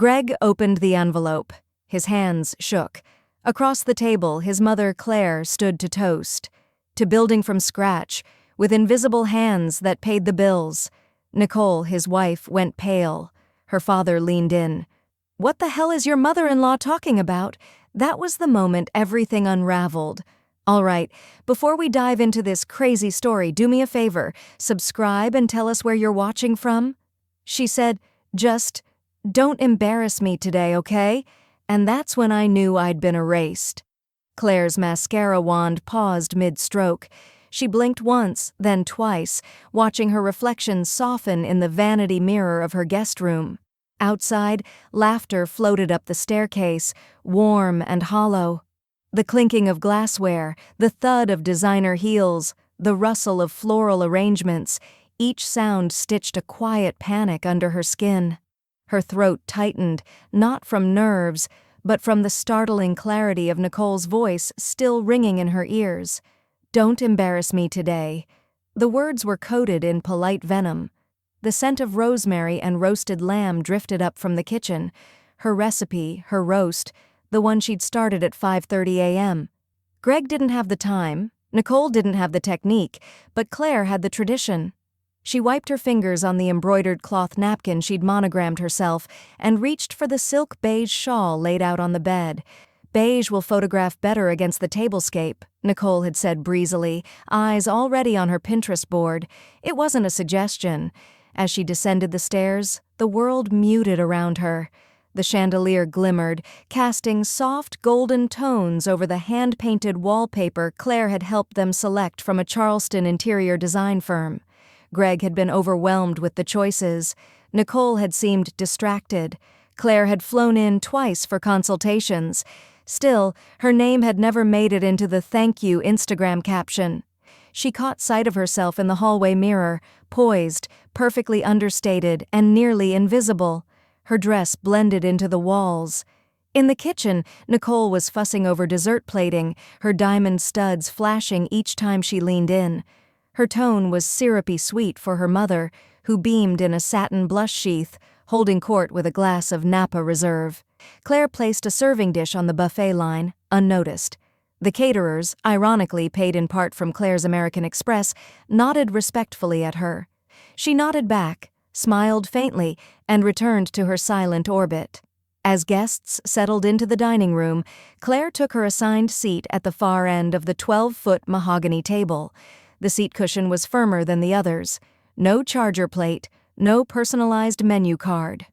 Greg opened the envelope. His hands shook. Across the table, his mother, Claire, stood to toast. To building from scratch, with invisible hands that paid the bills. Nicole, his wife, went pale. Her father leaned in. "What the hell is your mother-in-law talking about?" That was the moment everything unraveled. "All right, before we dive into this crazy story, do me a favor, subscribe and tell us where you're watching from." She said, "Just don't embarrass me today, okay?" And that's when I knew I'd been erased. Claire's mascara wand paused mid-stroke. She blinked once, then twice, watching her reflection soften in the vanity mirror of her guest room. Outside, laughter floated up the staircase, warm and hollow. The clinking of glassware, the thud of designer heels, the rustle of floral arrangements, each sound stitched a quiet panic under her skin. Her throat tightened, not from nerves, but from the startling clarity of Nicole's voice still ringing in her ears. "Don't embarrass me today." The words were coated in polite venom. The scent of rosemary and roasted lamb drifted up from the kitchen. Her recipe, her roast, the one she'd started at 5:30 a.m. Greg didn't have the time, Nicole didn't have the technique, but Claire had the tradition. She wiped her fingers on the embroidered cloth napkin she'd monogrammed herself and reached for the silk beige shawl laid out on the bed. "Beige will photograph better against the tablescape," Nicole had said breezily, eyes already on her Pinterest board. It wasn't a suggestion. As she descended the stairs, the world muted around her. The chandelier glimmered, casting soft golden tones over the hand-painted wallpaper Claire had helped them select from a Charleston interior design firm. Greg had been overwhelmed with the choices. Nicole had seemed distracted. Claire had flown in twice for consultations. Still, her name had never made it into the "thank you" Instagram caption. She caught sight of herself in the hallway mirror, poised, perfectly understated, and nearly invisible. Her dress blended into the walls. In the kitchen, Nicole was fussing over dessert plating, her diamond studs flashing each time she leaned in. Her tone was syrupy sweet for her mother, who beamed in a satin blush sheath, holding court with a glass of Napa Reserve. Claire placed a serving dish on the buffet line, unnoticed. The caterers, ironically paid in part from Claire's American Express, nodded respectfully at her. She nodded back, smiled faintly, and returned to her silent orbit. As guests settled into the dining room, Claire took her assigned seat at the far end of the 12-foot mahogany table. The seat cushion was firmer than the others. No charger plate, no personalized menu card.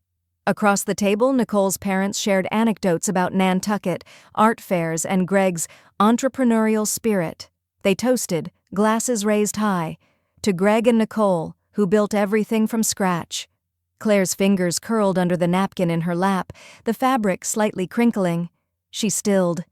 Across the table, Nicole's parents shared anecdotes about Nantucket, art fairs, and Greg's entrepreneurial spirit. They toasted, glasses raised high, to Greg and Nicole, who built everything from scratch. Claire's fingers curled under the napkin in her lap, the fabric slightly crinkling. She stilled.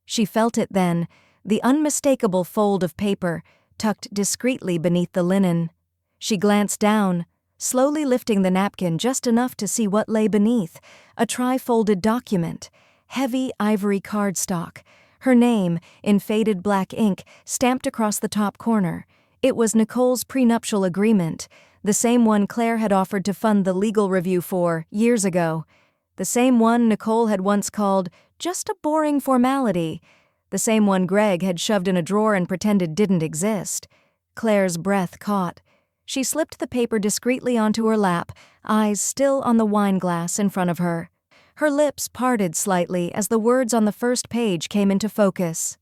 She felt it then, the unmistakable fold of paper, tucked discreetly beneath the linen. She glanced down, slowly lifting the napkin just enough to see what lay beneath, a tri-folded document, heavy ivory cardstock, her name, in faded black ink, stamped across the top corner. It was Nicole's prenuptial agreement, the same one Claire had offered to fund the legal review for years ago, the same one Nicole had once called just a boring formality, the same one Greg had shoved in a drawer and pretended didn't exist. Claire's breath caught. She slipped the paper discreetly onto her lap, eyes still on the wine glass in front of her. Her lips parted slightly as the words on the first page came into focus.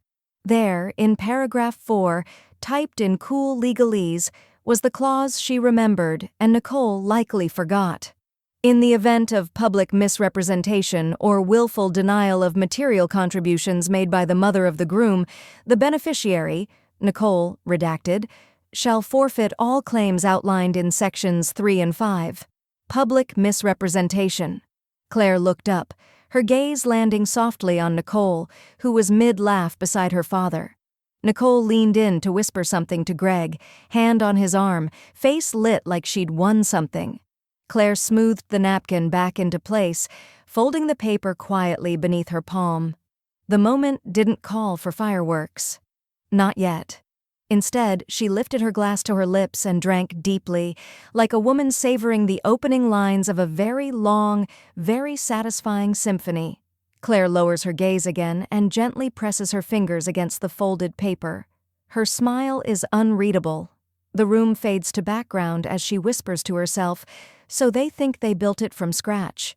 There, in paragraph 4, typed in cool legalese, was the clause she remembered and Nicole likely forgot. In the event of public misrepresentation or willful denial of material contributions made by the mother of the groom, the beneficiary, Nicole, redacted, shall forfeit all claims outlined in sections 3 and 5. Public misrepresentation. Claire looked up, her gaze landing softly on Nicole, who was mid-laugh beside her father. Nicole leaned in to whisper something to Greg, hand on his arm, face lit like she'd won something. Claire smoothed the napkin back into place, folding the paper quietly beneath her palm. The moment didn't call for fireworks. Not yet. Instead, she lifted her glass to her lips and drank deeply, like a woman savoring the opening lines of a very long, very satisfying symphony. Claire lowers her gaze again and gently presses her fingers against the folded paper. Her smile is unreadable. The room fades to background as she whispers to herself, "So they think they built it from scratch.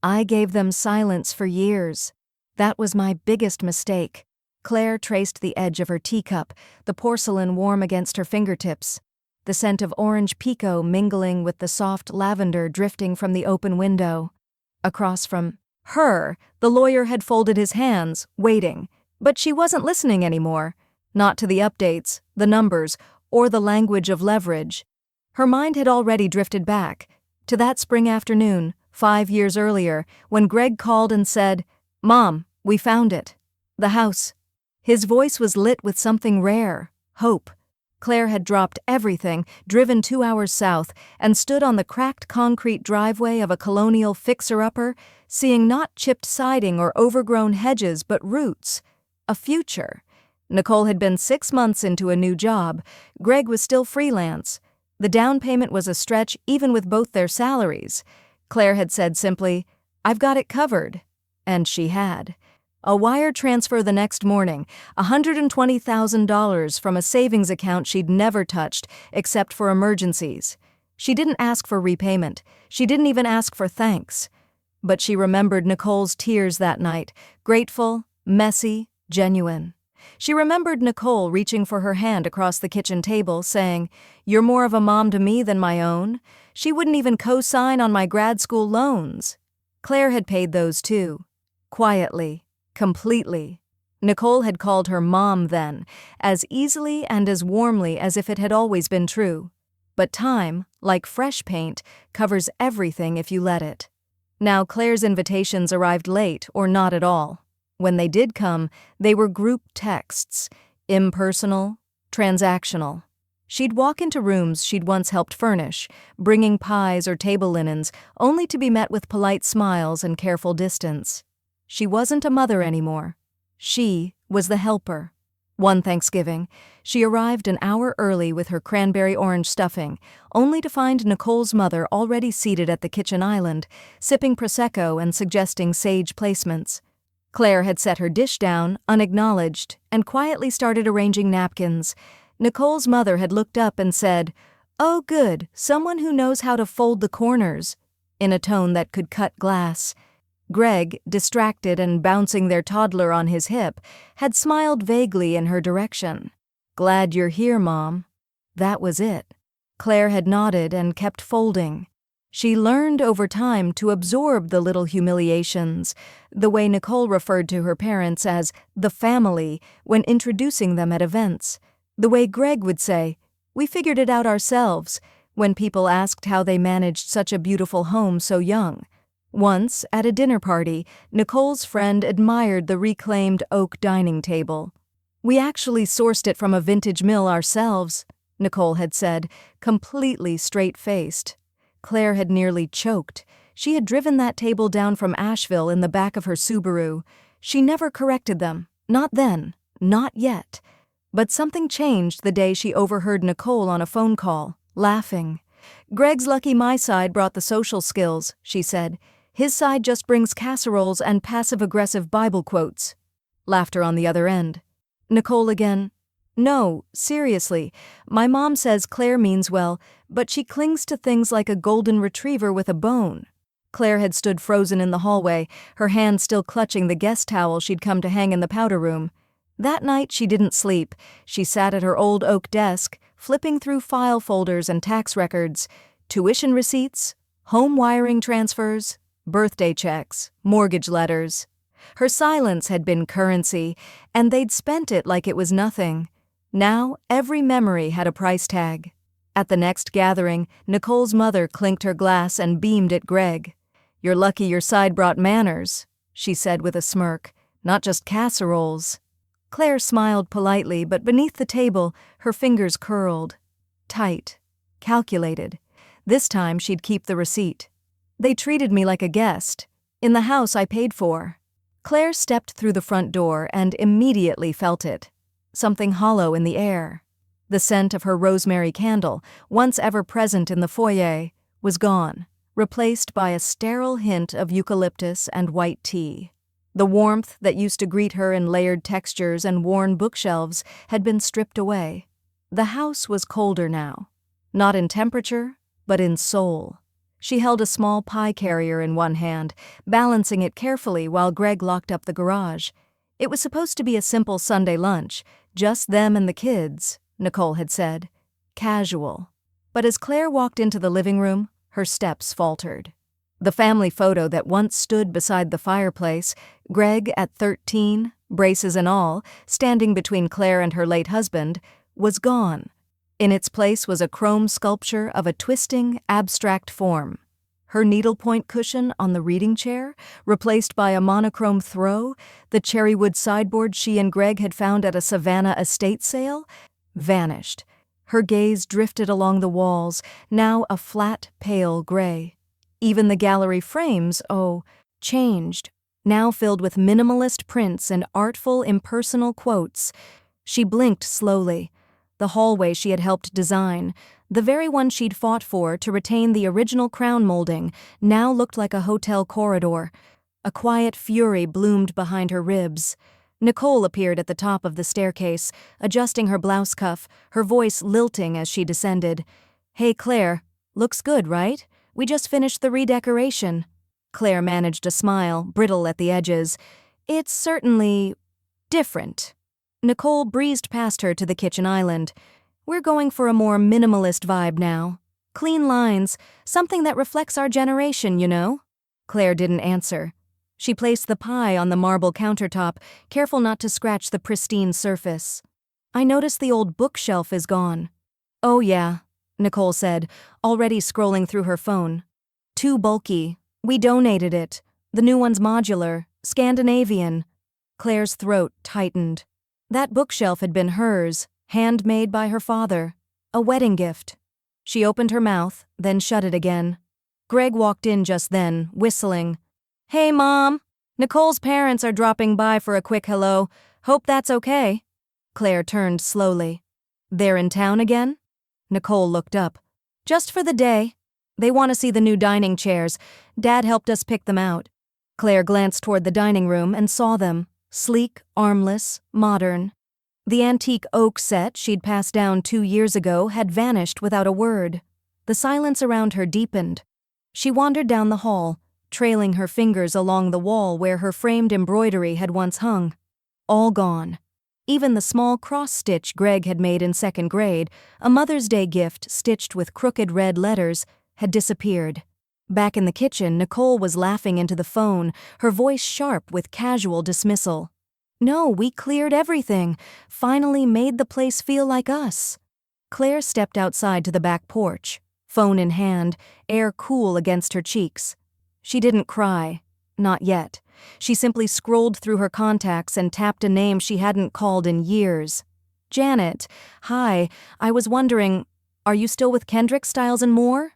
I gave them silence for years. That was my biggest mistake." Claire traced the edge of her teacup, the porcelain warm against her fingertips, the scent of orange pekoe mingling with the soft lavender drifting from the open window. Across from her, the lawyer had folded his hands, waiting, but she wasn't listening anymore. Not to the updates, the numbers, or the language of leverage. Her mind had already drifted back, to that spring afternoon, 5 years earlier, when Greg called and said, "Mom, we found it. The house." His voice was lit with something rare, hope. Claire had dropped everything, driven 2 hours south, and stood on the cracked concrete driveway of a colonial fixer-upper, seeing not chipped siding or overgrown hedges but roots. A future. Nicole had been 6 months into a new job. Greg was still freelance. The down payment was a stretch even with both their salaries. Claire had said simply, "I've got it covered." And she had. A wire transfer the next morning, $120,000 from a savings account she'd never touched except for emergencies. She didn't ask for repayment. She didn't even ask for thanks. But she remembered Nicole's tears that night, grateful, messy, genuine. She remembered Nicole reaching for her hand across the kitchen table, saying, "You're more of a mom to me than my own." She wouldn't even co-sign on my grad school loans. Claire had paid those too. Quietly. Completely. Nicole had called her mom then, as easily and as warmly as if it had always been true. But time, like fresh paint, covers everything if you let it. Now Claire's invitations arrived late or not at all. When they did come, they were group texts, impersonal, transactional. She'd walk into rooms she'd once helped furnish, bringing pies or table linens, only to be met with polite smiles and careful distance. She wasn't a mother anymore. She was the helper. One Thanksgiving, she arrived an hour early with her cranberry orange stuffing, only to find Nicole's mother already seated at the kitchen island, sipping Prosecco and suggesting sage placements. Claire had set her dish down, unacknowledged, and quietly started arranging napkins. Nicole's mother had looked up and said, "Oh good, someone who knows how to fold the corners," in a tone that could cut glass. Greg, distracted and bouncing their toddler on his hip, had smiled vaguely in her direction. "Glad you're here, Mom." That was it. Claire had nodded and kept folding. She learned over time to absorb the little humiliations, the way Nicole referred to her parents as the family when introducing them at events, the way Greg would say, "We figured it out ourselves," when people asked how they managed such a beautiful home so young. Once, at a dinner party, Nicole's friend admired the reclaimed oak dining table. "We actually sourced it from a vintage mill ourselves," Nicole had said, completely straight-faced. Claire had nearly choked. She had driven that table down from Asheville in the back of her Subaru. She never corrected them. Not then. Not yet. But something changed the day she overheard Nicole on a phone call, laughing. "Greg's lucky my side brought the social skills," she said. "His side just brings casseroles and passive-aggressive Bible quotes." Laughter on the other end. Nicole again. "No, seriously, my mom says Claire means well, but she clings to things like a golden retriever with a bone." Claire had stood frozen in the hallway, her hand still clutching the guest towel she'd come to hang in the powder room. That night she didn't sleep. She sat at her old oak desk, flipping through file folders and tax records, tuition receipts, home wiring transfers, birthday checks, mortgage letters. Her silence had been currency, and they'd spent it like it was nothing. Now every memory had a price tag. At the next gathering, Nicole's mother clinked her glass and beamed at Greg. "You're lucky your side brought manners," she said with a smirk, "not just casseroles." Claire smiled politely, but beneath the table, her fingers curled. Tight. Calculated. This time she'd keep the receipt. "They treated me like a guest. In the house I paid for." Claire stepped through the front door and immediately felt it. Something hollow in the air. The scent of her rosemary candle, once ever present in the foyer, was gone, replaced by a sterile hint of eucalyptus and white tea. The warmth that used to greet her in layered textures and worn bookshelves had been stripped away. The house was colder now, not in temperature, but in soul. She held a small pie carrier in one hand, balancing it carefully while Greg locked up the garage. It was supposed to be a simple Sunday lunch, just them and the kids, Nicole had said. Casual. But as Claire walked into the living room, her steps faltered. The family photo that once stood beside the fireplace, Greg at 13, braces and all, standing between Claire and her late husband, was gone. In its place was a chrome sculpture of a twisting, abstract form. Her needlepoint cushion on the reading chair, replaced by a monochrome throw, the cherrywood sideboard she and Greg had found at a Savannah estate sale, vanished. Her gaze drifted along the walls, now a flat, pale gray. Even the gallery frames, changed, now filled with minimalist prints and artful, impersonal quotes. She blinked slowly. The hallway she had helped design, the very one she'd fought for to retain the original crown molding, now looked like a hotel corridor. A quiet fury bloomed behind her ribs. Nicole appeared at the top of the staircase, adjusting her blouse cuff, her voice lilting as she descended. "Hey, Claire, looks good, right? We just finished the redecoration." Claire managed a smile, brittle at the edges. "It's certainly different." Nicole breezed past her to the kitchen island. "We're going for a more minimalist vibe now. Clean lines, something that reflects our generation, you know?" Claire didn't answer. She placed the pie on the marble countertop, careful not to scratch the pristine surface. "I noticed the old bookshelf is gone." "Oh yeah," Nicole said, already scrolling through her phone. "Too bulky. We donated it. The new one's modular, Scandinavian." Claire's throat tightened. That bookshelf had been hers, handmade by her father. A wedding gift. She opened her mouth, then shut it again. Greg walked in just then, whistling. "Hey, Mom! Nicole's parents are dropping by for a quick hello. Hope that's okay." Claire turned slowly. "They're in town again?" Nicole looked up. "Just for the day. They want to see the new dining chairs. Dad helped us pick them out." Claire glanced toward the dining room and saw them. Sleek, armless, modern. The antique oak set she'd passed down 2 years ago had vanished without a word. The silence around her deepened. She wandered down the hall, trailing her fingers along the wall where her framed embroidery had once hung. All gone. Even the small cross-stitch Greg had made in 2nd grade, a Mother's Day gift stitched with crooked red letters, had disappeared. Back in the kitchen, Nicole was laughing into the phone, her voice sharp with casual dismissal. "No, we cleared everything. Finally made the place feel like us." Claire stepped outside to the back porch, phone in hand, air cool against her cheeks. She didn't cry. Not yet. She simply scrolled through her contacts and tapped a name she hadn't called in years. "Janet, hi, I was wondering, are you still with Kendrick, Stiles and Moore?"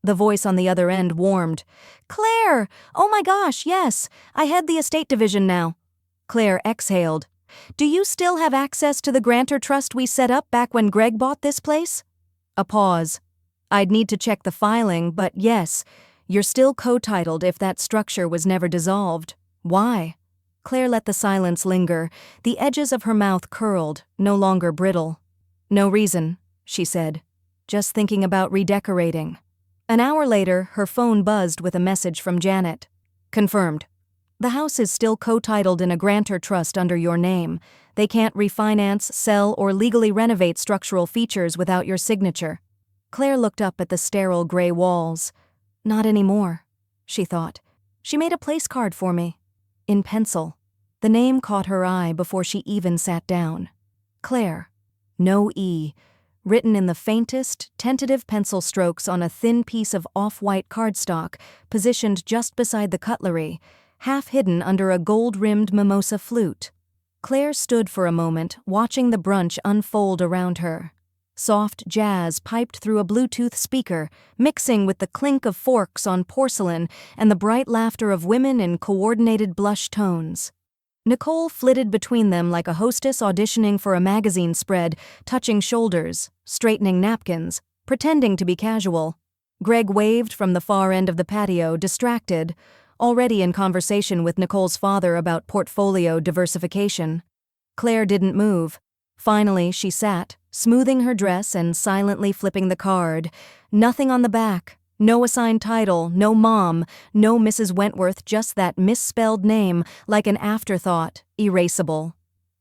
The voice on the other end warmed. "Claire! Oh my gosh, yes! I head the estate division now." Claire exhaled. "Do you still have access to the grantor trust we set up back when Greg bought this place?" A pause. "I'd need to check the filing, but yes, you're still co-titled if that structure was never dissolved. Why?" Claire let the silence linger. The edges of her mouth curled, no longer brittle. "No reason," she said. "Just thinking about redecorating." An hour later, her phone buzzed with a message from Janet. "Confirmed. The house is still co-titled in a grantor trust under your name. They can't refinance, sell, or legally renovate structural features without your signature." Claire looked up at the sterile gray walls. "Not anymore," she thought. "She made a place card for me. In pencil." The name caught her eye before she even sat down. Claire. No E. Written in the faintest, tentative pencil strokes on a thin piece of off-white cardstock, positioned just beside the cutlery, half hidden under a gold-rimmed mimosa flute. Claire stood for a moment, watching the brunch unfold around her. Soft jazz piped through a Bluetooth speaker, mixing with the clink of forks on porcelain and the bright laughter of women in coordinated blush tones. Nicole flitted between them like a hostess auditioning for a magazine spread, touching shoulders, straightening napkins, pretending to be casual. Greg waved from the far end of the patio, distracted, already in conversation with Nicole's father about portfolio diversification. Claire didn't move. Finally, she sat, smoothing her dress and silently flipping the card. Nothing on the back. No assigned title, no mom, no Mrs. Wentworth, just that misspelled name, like an afterthought, erasable.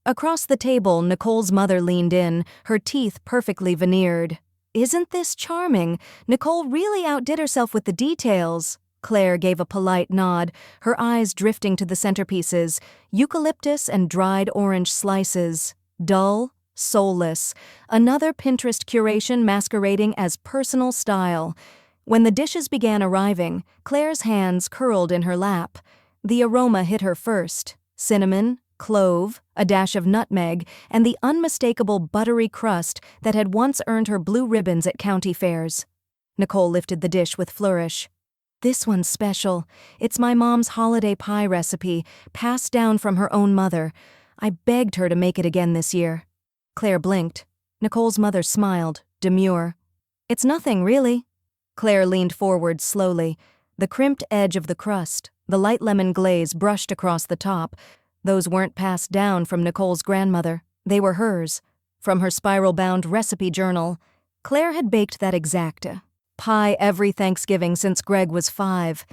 Across the table, Nicole's mother leaned in, her teeth perfectly veneered. "Isn't this charming? Nicole really outdid herself with the details." Claire gave a polite nod, her eyes drifting to the centerpieces, eucalyptus and dried orange slices. Dull, soulless. Another Pinterest curation masquerading as personal style. When the dishes began arriving, Claire's hands curled in her lap. The aroma hit her first. Cinnamon, clove, a dash of nutmeg, and the unmistakable buttery crust that had once earned her blue ribbons at county fairs. Nicole lifted the dish with flourish. "This one's special. It's my mom's holiday pie recipe, passed down from her own mother. I begged her to make it again this year." Claire blinked. Nicole's mother smiled, demure. "It's nothing, really." Claire leaned forward slowly. The crimped edge of the crust, the light lemon glaze brushed across the top. Those weren't passed down from Nicole's grandmother. They were hers. From her spiral-bound recipe journal. Claire had baked that exact pie every Thanksgiving since Greg was 5.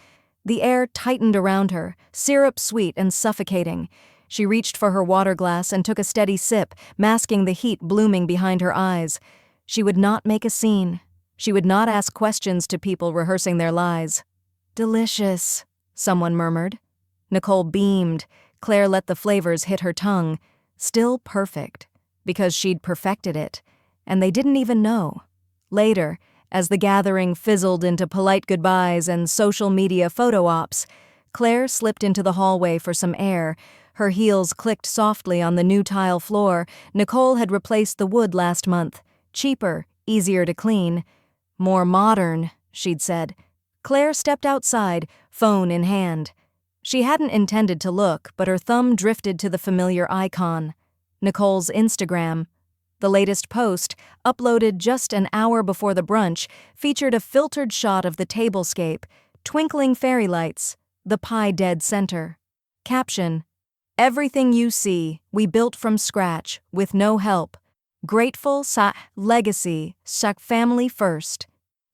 The air tightened around her, syrup sweet and suffocating. She reached for her water glass and took a steady sip, masking the heat blooming behind her eyes. She would not make a scene. She would not ask questions to people rehearsing their lies. "Delicious," someone murmured. Nicole beamed. Claire let the flavors hit her tongue. Still perfect, because she'd perfected it, and they didn't even know. Later, as the gathering fizzled into polite goodbyes and social media photo ops, Claire slipped into the hallway for some air. Her heels clicked softly on the new tile floor. Nicole had replaced the wood last month. Cheaper, easier to clean. "More modern," she'd said. Claire stepped outside, phone in hand. She hadn't intended to look, but her thumb drifted to the familiar icon. Nicole's Instagram. The latest post, uploaded just an hour before the brunch, featured a filtered shot of the tablescape, twinkling fairy lights, the pie dead center. Caption: "Everything you see, we built from scratch, with no help. Grateful sa legacy, sa family first."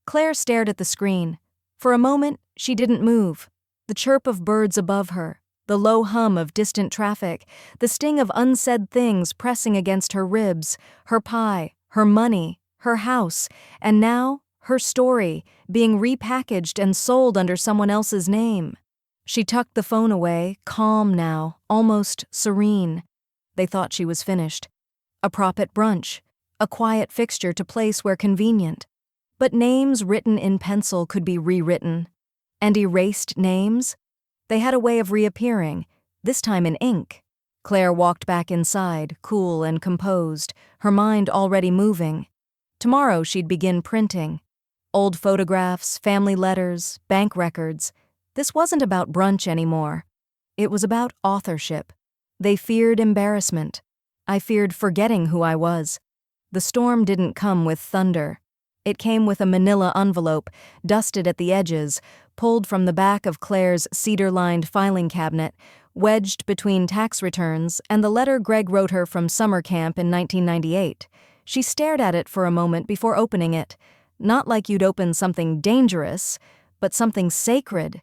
Claire stared at the screen. For a moment, she didn't move. The chirp of birds above her, the low hum of distant traffic, the sting of unsaid things pressing against her ribs, her pie, her money, her house, and now, her story, being repackaged and sold under someone else's name. She tucked the phone away, calm now, almost serene. They thought she was finished. A prop at brunch, a quiet fixture to place where convenient. But names written in pencil could be rewritten. And erased names? They had a way of reappearing, this time in ink. Claire walked back inside, cool and composed, her mind already moving. Tomorrow she'd begin printing. Old photographs, family letters, bank records. This wasn't about brunch anymore. It was about authorship. They feared embarrassment. I feared forgetting who I was. The storm didn't come with thunder. It came with a manila envelope, dusted at the edges, pulled from the back of Claire's cedar-lined filing cabinet, wedged between tax returns and the letter Greg wrote her from summer camp in 1998. She stared at it for a moment before opening it. Not like you'd open something dangerous, but something sacred.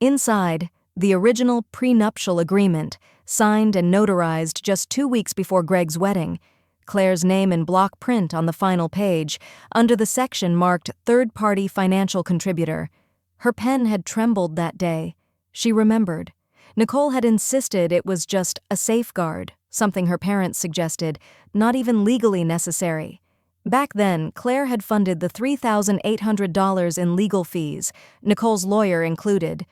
Inside, the original prenuptial agreement, signed and notarized just 2 weeks before Greg's wedding. Claire's name in block print on the final page, under the section marked third-party financial contributor. Her pen had trembled that day. She remembered. Nicole had insisted it was just a safeguard, something her parents suggested, not even legally necessary. Back then, Claire had funded the $3,800 in legal fees, Nicole's lawyer included.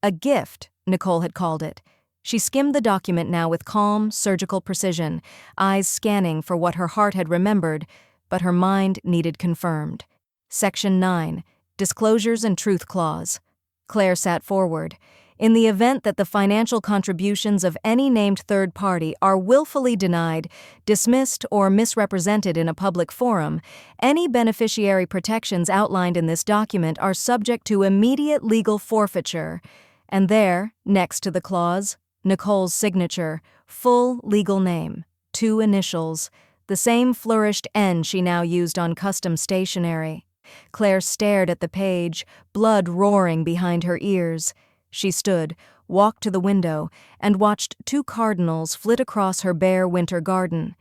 A gift, Nicole had called it. She skimmed the document now with calm, surgical precision, eyes scanning for what her heart had remembered, but her mind needed confirmed. Section 9, Disclosures and Truth Clause. Claire sat forward. In the event that the financial contributions of any named third party are willfully denied, dismissed, or misrepresented in a public forum, any beneficiary protections outlined in this document are subject to immediate legal forfeiture. And there, next to the clause, Nicole's signature, full legal name, 2 initials, the same flourished N she now used on custom stationery. Claire stared at the page, blood roaring behind her ears. She stood, walked to the window, and watched 2 cardinals flit across her bare winter garden.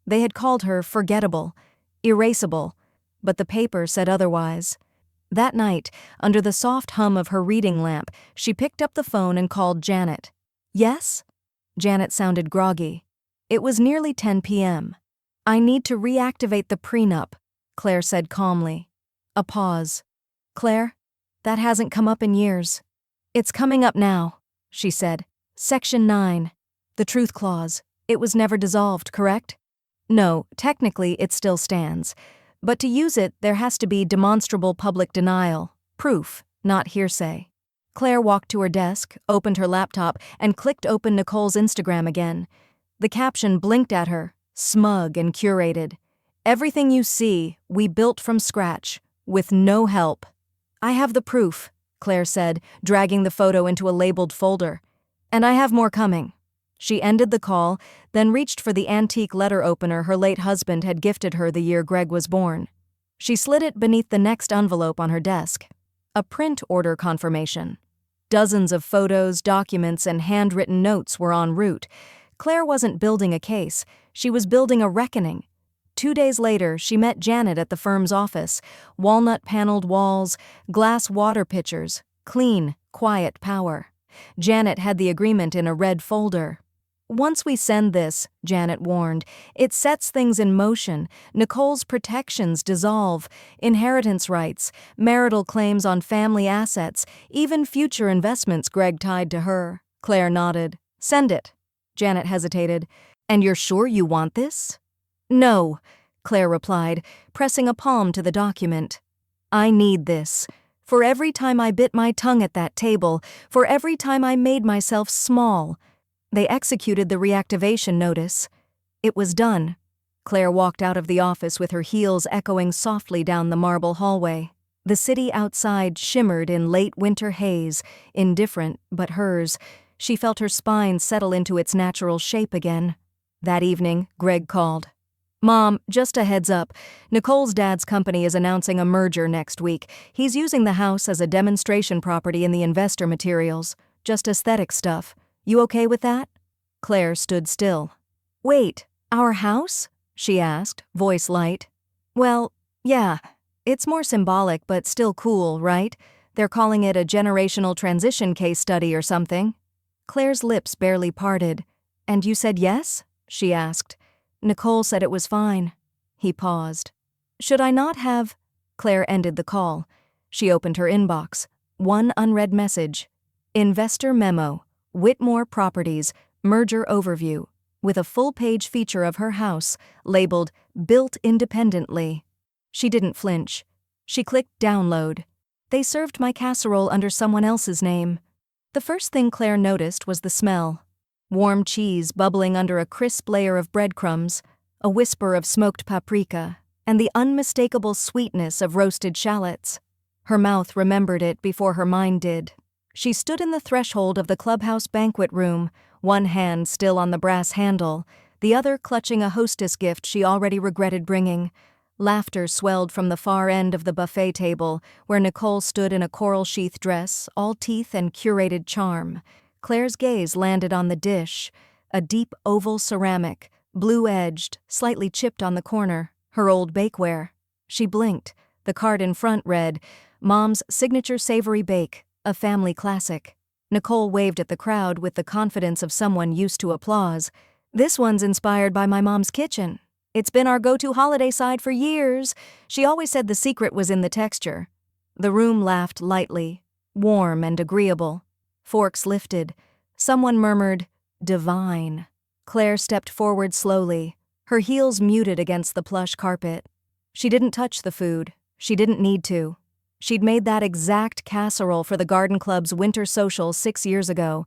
They had called her forgettable, erasable, but the paper said otherwise. That night, under the soft hum of her reading lamp, she picked up the phone and called Janet. "Yes?" Janet sounded groggy. It was nearly 10 p.m. "I need to reactivate the prenup," Claire said calmly. A pause. "Claire, that hasn't come up in years." "It's coming up now," she said. "Section 9. The truth clause. It was never dissolved, correct?" "No, technically it still stands. But to use it, there has to be demonstrable public denial. Proof, not hearsay." Claire walked to her desk, opened her laptop, and clicked open Nicole's Instagram again. The caption blinked at her, smug and curated. "Everything you see, we built from scratch, with no help." "I have the proof," Claire said, dragging the photo into a labeled folder. "And I have more coming." She ended the call, then reached for the antique letter opener her late husband had gifted her the year Greg was born. She slid it beneath the next envelope on her desk. A print order confirmation. Dozens of photos, documents, and handwritten notes were en route. Claire wasn't building a case, she was building a reckoning. 2 days later, she met Janet at the firm's office. Walnut-paneled walls, glass water pitchers, clean, quiet power. Janet had the agreement in a red folder. "Once we send this," Janet warned, "it sets things in motion. Nicole's protections dissolve, inheritance rights, marital claims on family assets, even future investments Greg tied to her." Claire nodded. "Send it." Janet hesitated. "And you're sure you want this?" "No," Claire replied, pressing a palm to the document. "I need this. For every time I bit my tongue at that table, for every time I made myself small." They executed the reactivation notice. It was done. Claire walked out of the office with her heels echoing softly down the marble hallway. The city outside shimmered in late winter haze, indifferent but hers. She felt her spine settle into its natural shape again. That evening, Greg called. "Mom, just a heads up. Nicole's dad's company is announcing a merger next week. He's using the house as a demonstration property in the investor materials. Just aesthetic stuff. You okay with that?" Claire stood still. "Wait, our house?" she asked, voice light. "Well, yeah. It's more symbolic but still cool, right? They're calling it a generational transition case study or something." Claire's lips barely parted. "And you said yes?" she asked. "Nicole said it was fine." He paused. "Should I not have—" Claire ended the call. She opened her inbox. One unread message. "Investor memo. Whitmore Properties, merger overview," with a full-page feature of her house, labeled "Built Independently." She didn't flinch. She clicked download. They served my casserole under someone else's name. The first thing Claire noticed was the smell. Warm cheese bubbling under a crisp layer of breadcrumbs, a whisper of smoked paprika, and the unmistakable sweetness of roasted shallots. Her mouth remembered it before her mind did. She stood in the threshold of the clubhouse banquet room, one hand still on the brass handle, the other clutching a hostess gift she already regretted bringing. Laughter swelled from the far end of the buffet table, where Nicole stood in a coral-sheath dress, all teeth and curated charm. Claire's gaze landed on the dish, a deep oval ceramic, blue-edged, slightly chipped on the corner, her old bakeware. She blinked. The card in front read, "Mom's Signature Savory Bake, a family classic." Nicole waved at the crowd with the confidence of someone used to applause. "This one's inspired by my mom's kitchen. It's been our go-to holiday side for years. She always said the secret was in the texture." The room laughed lightly, warm and agreeable. Forks lifted. Someone murmured, "Divine." Claire stepped forward slowly, her heels muted against the plush carpet. She didn't touch the food. She didn't need to. She'd made that exact casserole for the garden club's winter social 6 years ago.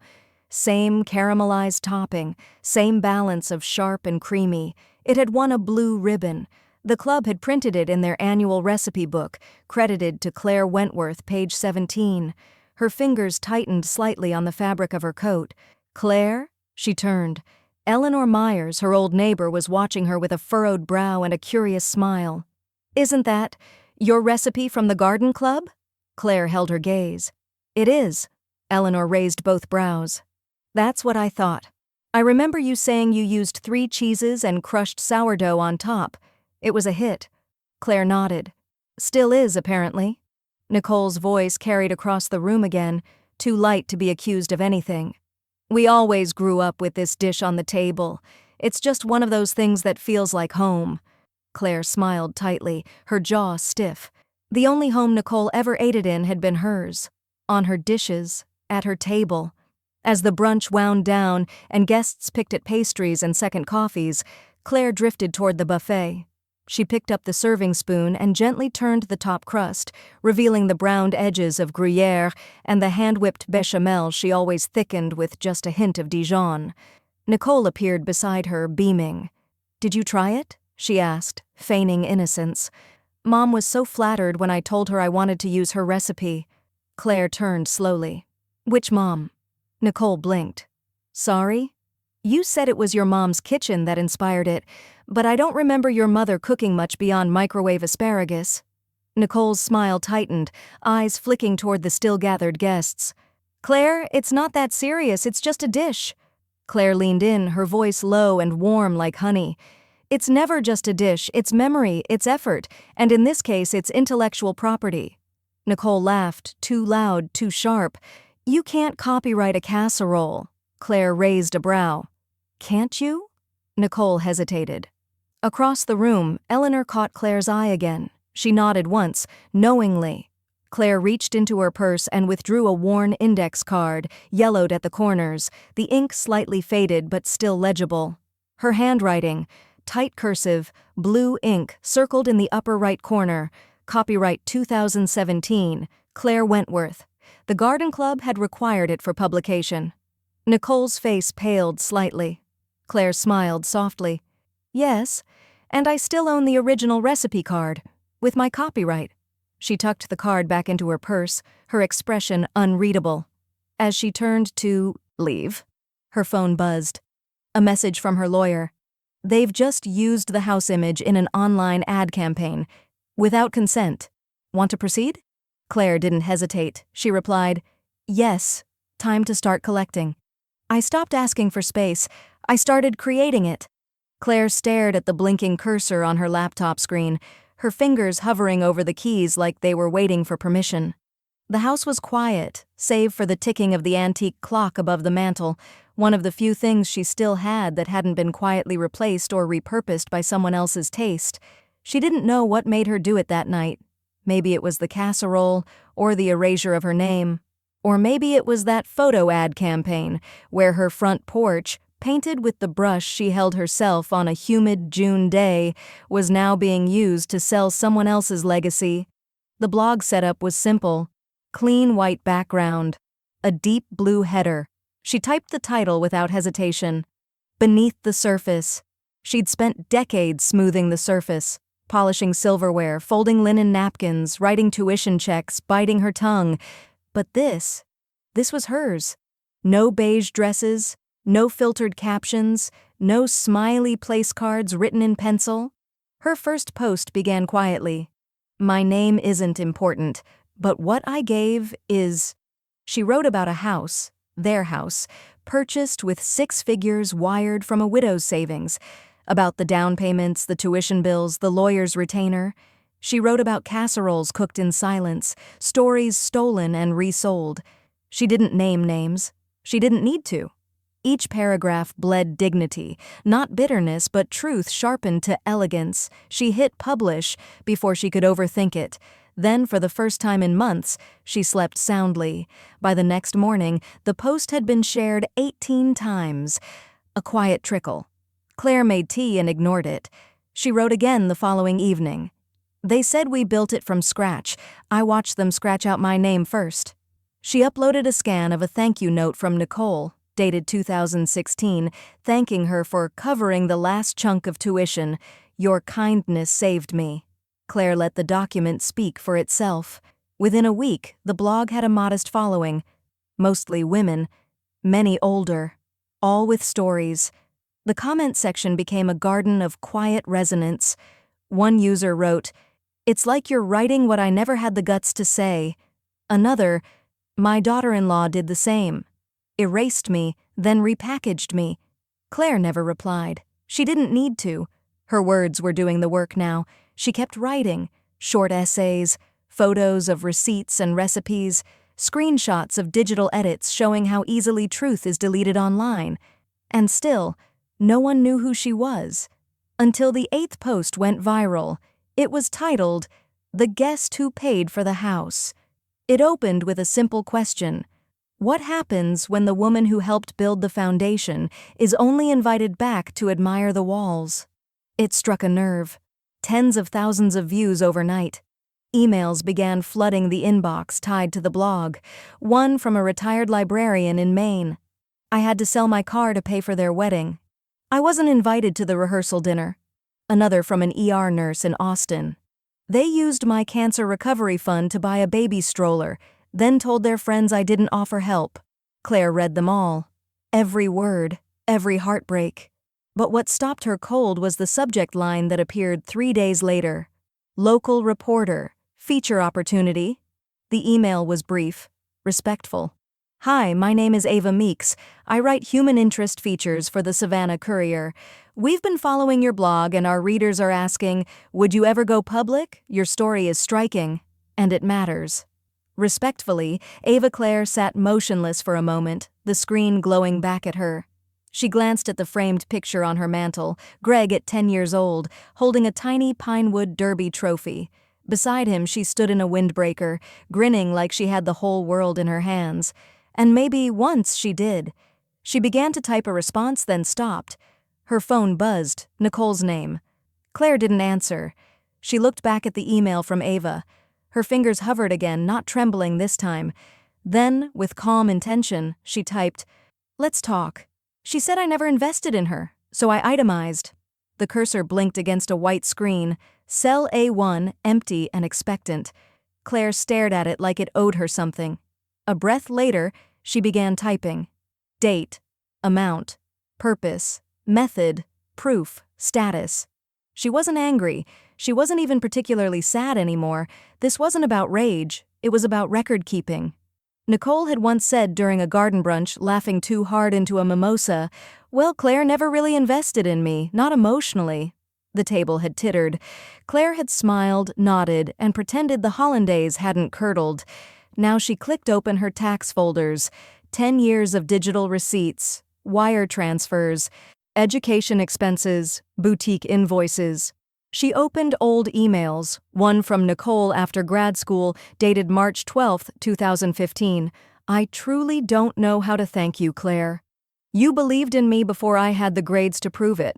Same caramelized topping, same balance of sharp and creamy. It had won a blue ribbon. The club had printed it in their annual recipe book, credited to Claire Wentworth, page 17. Her fingers tightened slightly on the fabric of her coat. "Claire?" She turned. Eleanor Myers, her old neighbor, was watching her with a furrowed brow and a curious smile. "Isn't that your recipe from the garden club?" Claire held her gaze. "It is." Eleanor raised both brows. "That's what I thought. I remember you saying you used 3 cheeses and crushed sourdough on top. It was a hit." Claire nodded. "Still is, apparently." Nicole's voice carried across the room again, too light to be accused of anything. "We always grew up with this dish on the table. It's just one of those things that feels like home." Claire smiled tightly, her jaw stiff. The only home Nicole ever ate it in had been hers. On her dishes, at her table. As the brunch wound down and guests picked at pastries and second coffees, Claire drifted toward the buffet. She picked up the serving spoon and gently turned the top crust, revealing the browned edges of Gruyère and the hand-whipped bechamel she always thickened with just a hint of Dijon. Nicole appeared beside her, beaming. "Did you try it?" she asked, feigning innocence. "Mom was so flattered when I told her I wanted to use her recipe." Claire turned slowly. "Which mom?" Nicole blinked. "Sorry? You said it was your mom's kitchen that inspired it, but I don't remember your mother cooking much beyond microwave asparagus." Nicole's smile tightened, eyes flicking toward the still-gathered guests. "Claire, it's not that serious, it's just a dish." Claire leaned in, her voice low and warm like honey. "It's never just a dish, it's memory, it's effort, and in this case it's intellectual property." Nicole laughed, too loud, too sharp. "You can't copyright a casserole." Claire raised a brow. "Can't you?" Nicole hesitated. Across the room, Eleanor caught Claire's eye again. She nodded once, knowingly. Claire reached into her purse and withdrew a worn index card, yellowed at the corners, the ink slightly faded but still legible. Her handwriting, tight cursive, blue ink circled in the upper right corner, copyright 2017, Claire Wentworth. The Garden Club had required it for publication. Nicole's face paled slightly. Claire smiled softly. "Yes, and I still own the original recipe card, with my copyright." She tucked the card back into her purse, her expression unreadable. As she turned to leave, her phone buzzed. A message from her lawyer. "They've just used the house image in an online ad campaign, without consent. Want to proceed?" Claire didn't hesitate. She replied, "Yes, time to start collecting." "I stopped asking for space. I started creating it." Claire stared at the blinking cursor on her laptop screen, her fingers hovering over the keys like they were waiting for permission. The house was quiet, save for the ticking of the antique clock above the mantel, one of the few things she still had that hadn't been quietly replaced or repurposed by someone else's taste. She didn't know what made her do it that night. Maybe it was the casserole, or the erasure of her name. Or maybe it was that photo ad campaign, where her front porch, painted with the brush she held herself on a humid June day, was now being used to sell someone else's legacy. The blog setup was simple. Clean white background. A deep blue header. She typed the title without hesitation. Beneath the Surface. She'd spent decades smoothing the surface, polishing silverware, folding linen napkins, writing tuition checks, biting her tongue. But this was hers. No beige dresses, no filtered captions, no smiley place cards written in pencil. Her first post began quietly. "My name isn't important, but what I gave is..." She wrote about a house, their house, purchased with 6 figures wired from a widow's savings, about the down payments, the tuition bills, the lawyer's retainer. She wrote about casseroles cooked in silence, stories stolen and resold. She didn't name names. She didn't need to. Each paragraph bled dignity, not bitterness but truth sharpened to elegance. She hit publish before she could overthink it. Then, for the first time in months, she slept soundly. By the next morning, the post had been shared 18 times. A quiet trickle. Claire made tea and ignored it. She wrote again the following evening. They said we built it from scratch. I watched them scratch out my name first. She uploaded a scan of a thank you note from Nicole, dated 2016, thanking her for covering the last chunk of tuition. Your kindness saved me. Claire let the document speak for itself. Within a week, the blog had a modest following, mostly women, many older, all with stories. The comment section became a garden of quiet resonance. One user wrote, "It's like you're writing what I never had the guts to say." Another, "My daughter-in-law did the same. Erased me, then repackaged me." Claire never replied. She didn't need to. Her words were doing the work now. She kept writing, short essays, photos of receipts and recipes, screenshots of digital edits showing how easily truth is deleted online. And still, no one knew who she was. Until the 8th post went viral. It was titled, "The Guest Who Paid for the House." It opened with a simple question. What happens when the woman who helped build the foundation is only invited back to admire the walls? It struck a nerve. Tens of thousands of views overnight. Emails began flooding the inbox tied to the blog, one from a retired librarian in Maine. "I had to sell my car to pay for their wedding. I wasn't invited to the rehearsal dinner." Another from an ER nurse in Austin. "They used my cancer recovery fund to buy a baby stroller, then told their friends I didn't offer help." Claire read them all. Every word, every heartbreak. But what stopped her cold was the subject line that appeared 3 days later. "Local reporter, feature opportunity." The email was brief, respectful. "Hi, my name is Ava Meeks. I write human interest features for the Savannah Courier. We've been following your blog and our readers are asking, would you ever go public? Your story is striking, and it matters." Respectfully, Ava Claire sat motionless for a moment, the screen glowing back at her. She glanced at the framed picture on her mantel, Greg at 10 years old, holding a tiny pinewood derby trophy. Beside him she stood in a windbreaker, grinning like she had the whole world in her hands. And maybe once she did. She began to type a response, then stopped. Her phone buzzed, Nicole's name. Claire didn't answer. She looked back at the email from Ava. Her fingers hovered again, not trembling this time. Then, with calm intention, she typed, "Let's talk. She said I never invested in her, so I itemized." The cursor blinked against a white screen, cell A1, empty and expectant. Claire stared at it like it owed her something. A breath later, she began typing. Date, amount, purpose, method, proof, status. She wasn't angry. She wasn't even particularly sad anymore. This wasn't about rage. It was about record-keeping. Nicole had once said during a garden brunch, laughing too hard into a mimosa, "Well, Claire never really invested in me, not emotionally." The table had tittered. Claire had smiled, nodded, and pretended the hollandaise hadn't curdled. Now she clicked open her tax folders. 10 years of digital receipts, wire transfers, education expenses, boutique invoices. She opened old emails, one from Nicole after grad school, dated March 12, 2015. "I truly don't know how to thank you, Claire. You believed in me before I had the grades to prove it."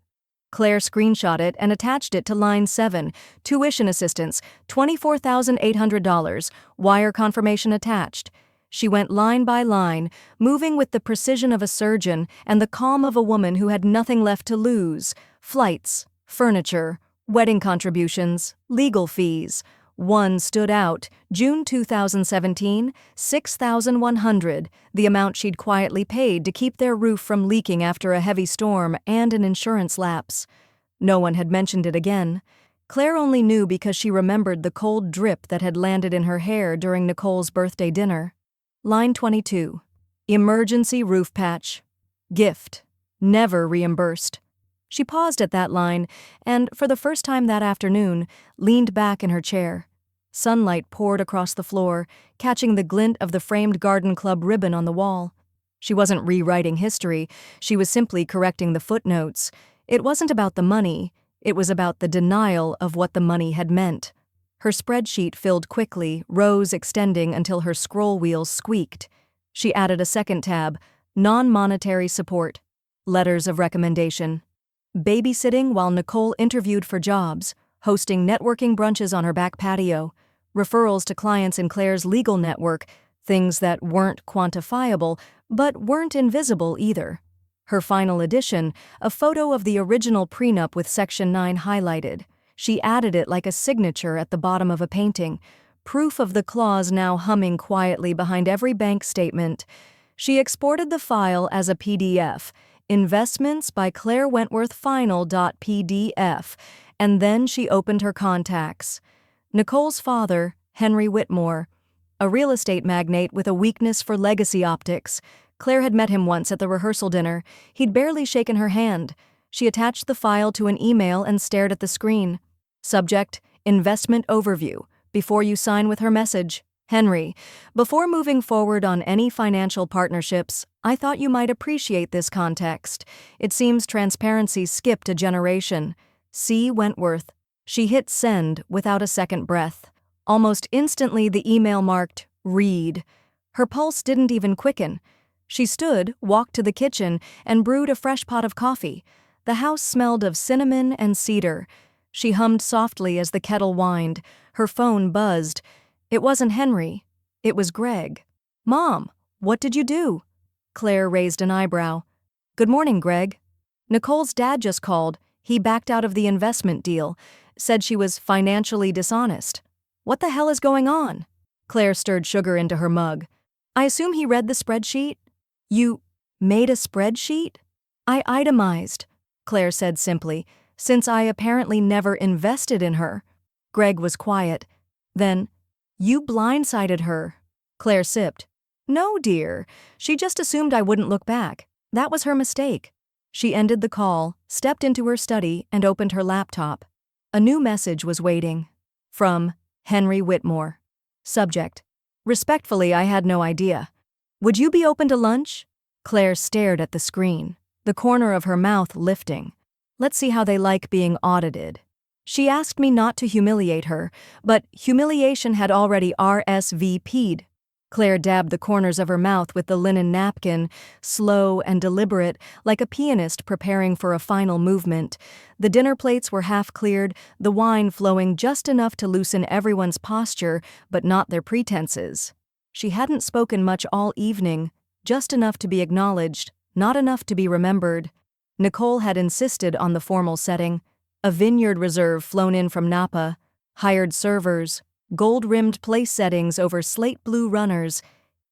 Claire screenshot it and attached it to line 7, tuition assistance, $24,800, wire confirmation attached. She went line by line, moving with the precision of a surgeon and the calm of a woman who had nothing left to lose. Flights, furniture, wedding contributions, legal fees. One stood out, June 2017, $6,100, the amount she'd quietly paid to keep their roof from leaking after a heavy storm and an insurance lapse. No one had mentioned it again. Claire only knew because she remembered the cold drip that had landed in her hair during Nicole's birthday dinner. Line 22. Emergency roof patch. Gift. Never reimbursed. She paused at that line and, for the first time that afternoon, leaned back in her chair. Sunlight poured across the floor, catching the glint of the framed garden club ribbon on the wall. She wasn't rewriting history, she was simply correcting the footnotes. It wasn't about the money, it was about the denial of what the money had meant. Her spreadsheet filled quickly, rows extending until her scroll wheel squeaked. She added a second tab, non-monetary support, letters of recommendation. Babysitting while Nicole interviewed for jobs, hosting networking brunches on her back patio, referrals to clients in Claire's legal network, things that weren't quantifiable, but weren't invisible either. Her final addition, a photo of the original prenup with Section 9 highlighted. She added it like a signature at the bottom of a painting, proof of the clause now humming quietly behind every bank statement. She exported the file as a PDF, Investments by Claire Wentworth Final.pdf, and then she opened her contacts. Nicole's father, Henry Whitmore, a real estate magnate with a weakness for legacy optics. Claire had met him once at the rehearsal dinner. He'd barely shaken her hand. She attached the file to an email and stared at the screen. Subject, Investment Overview. Before you sign with her message, Henry, before moving forward on any financial partnerships, I thought you might appreciate this context. It seems transparency skipped a generation. C. Wentworth. She hit send without a second breath. Almost instantly the email marked, Read. Her pulse didn't even quicken. She stood, walked to the kitchen, and brewed a fresh pot of coffee. The house smelled of cinnamon and cedar. She hummed softly as the kettle whined. Her phone buzzed. It wasn't Henry. It was Greg. Mom, what did you do? Claire raised an eyebrow. Good morning, Greg. Nicole's dad just called. He backed out of the investment deal. Said she was financially dishonest. What the hell is going on? Claire stirred sugar into her mug. I assume he read the spreadsheet? You made a spreadsheet? I itemized, Claire said simply, since I apparently never invested in her. Greg was quiet. Then, you blindsided her. Claire sipped. No, dear. She just assumed I wouldn't look back. That was her mistake. She ended the call, stepped into her study, and opened her laptop. A new message was waiting. From Henry Whitmore. Subject. Respectfully, I had no idea. Would you be open to lunch? Claire stared at the screen, the corner of her mouth lifting. Let's see how they like being audited. She asked me not to humiliate her, but humiliation had already RSVP'd. Claire dabbed the corners of her mouth with the linen napkin, slow and deliberate, like a pianist preparing for a final movement. The dinner plates were half cleared, the wine flowing just enough to loosen everyone's posture, but not their pretenses. She hadn't spoken much all evening, just enough to be acknowledged, not enough to be remembered. Nicole had insisted on the formal setting. A vineyard reserve flown in from Napa, hired servers, gold-rimmed place settings over slate-blue runners,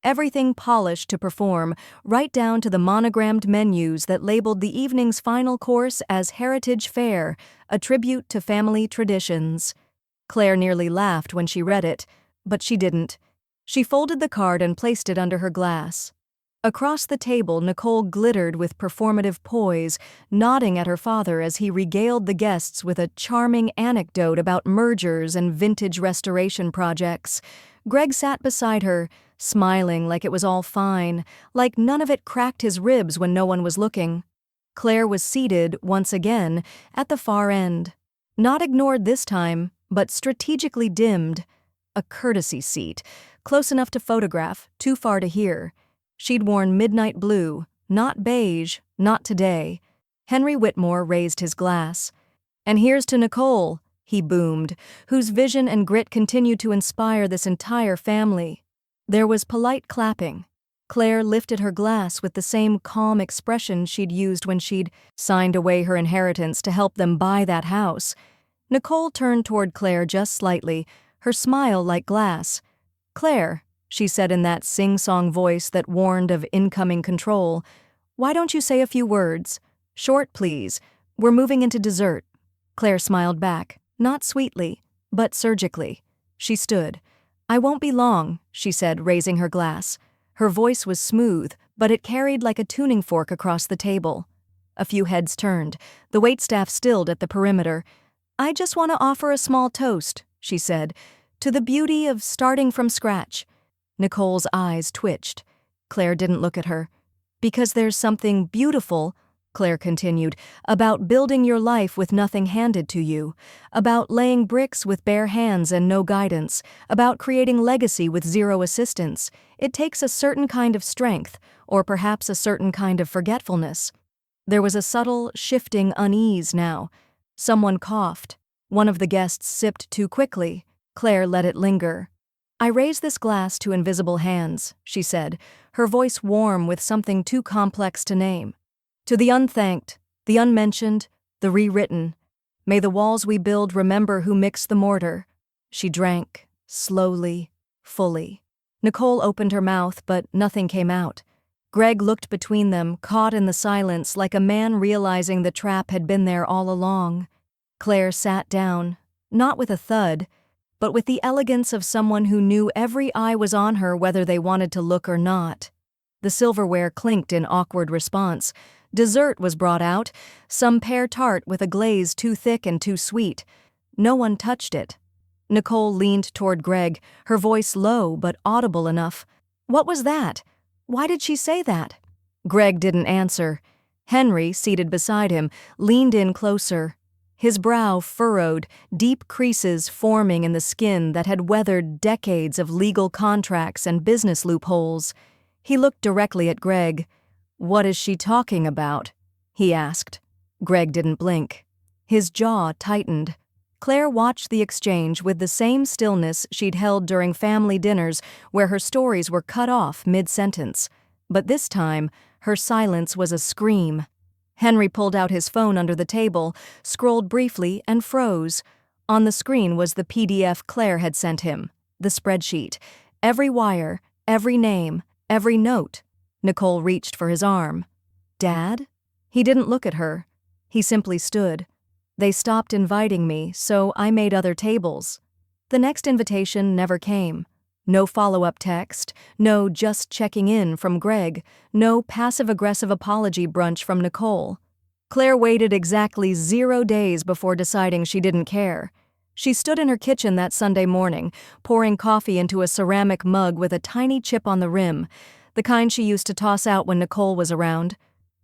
everything polished to perform, right down to the monogrammed menus that labeled the evening's final course as Heritage Fare, a tribute to family traditions. Claire nearly laughed when she read it, but she didn't. She folded the card and placed it under her glass. Across the table, Nicole glittered with performative poise, nodding at her father as he regaled the guests with a charming anecdote about mergers and vintage restoration projects. Greg sat beside her, smiling like it was all fine, like none of it cracked his ribs when no one was looking. Claire was seated, once again, at the far end. Not ignored this time, but strategically dimmed. A courtesy seat, close enough to photograph, too far to hear. She'd worn midnight blue, not beige, not today. Henry Whitmore raised his glass. And here's to Nicole, he boomed, whose vision and grit continued to inspire this entire family. There was polite clapping. Claire lifted her glass with the same calm expression she'd used when she'd signed away her inheritance to help them buy that house. Nicole turned toward Claire just slightly, her smile like glass. Claire, she said in that sing-song voice that warned of incoming control, why don't you say a few words? Short, please. We're moving into dessert. Claire smiled back, not sweetly, but surgically. She stood. I won't be long, she said, raising her glass. Her voice was smooth, but it carried like a tuning fork across the table. A few heads turned. The waitstaff stilled at the perimeter. I just want to offer a small toast, she said, to the beauty of starting from scratch. Nicole's eyes twitched. Claire didn't look at her. Because there's something beautiful, Claire continued, about building your life with nothing handed to you, about laying bricks with bare hands and no guidance, about creating legacy with zero assistance. It takes a certain kind of strength, or perhaps a certain kind of forgetfulness. There was a subtle, shifting unease now. Someone coughed. One of the guests sipped too quickly. Claire let it linger. "I raise this glass to invisible hands," she said, her voice warm with something too complex to name. "To the unthanked, the unmentioned, the rewritten. May the walls we build remember who mixed the mortar." She drank, slowly, fully. Nicole opened her mouth, but nothing came out. Greg looked between them, caught in the silence like a man realizing the trap had been there all along. Claire sat down, not with a thud, but with the elegance of someone who knew every eye was on her whether they wanted to look or not. The silverware clinked in awkward response. Dessert was brought out, some pear tart with a glaze too thick and too sweet. No one touched it. Nicole leaned toward Greg, her voice low but audible enough. "What was that? Why did she say that?" Greg didn't answer. Henry, seated beside him, leaned in closer. His brow furrowed, deep creases forming in the skin that had weathered decades of legal contracts and business loopholes. He looked directly at Greg. "What is she talking about?" he asked. Greg didn't blink. His jaw tightened. Claire watched the exchange with the same stillness she'd held during family dinners where her stories were cut off mid-sentence. But this time, her silence was a scream. Henry pulled out his phone under the table, scrolled briefly, and froze. On the screen was the PDF Claire had sent him, the spreadsheet. Every wire, every name, every note. Nicole reached for his arm. "Dad?" He didn't look at her. He simply stood. "They stopped inviting me, so I made other tables." The next invitation never came. No follow-up text, no just checking in from Greg, no passive-aggressive apology brunch from Nicole. Claire waited exactly 0 days before deciding she didn't care. She stood in her kitchen that Sunday morning, pouring coffee into a ceramic mug with a tiny chip on the rim, the kind she used to toss out when Nicole was around.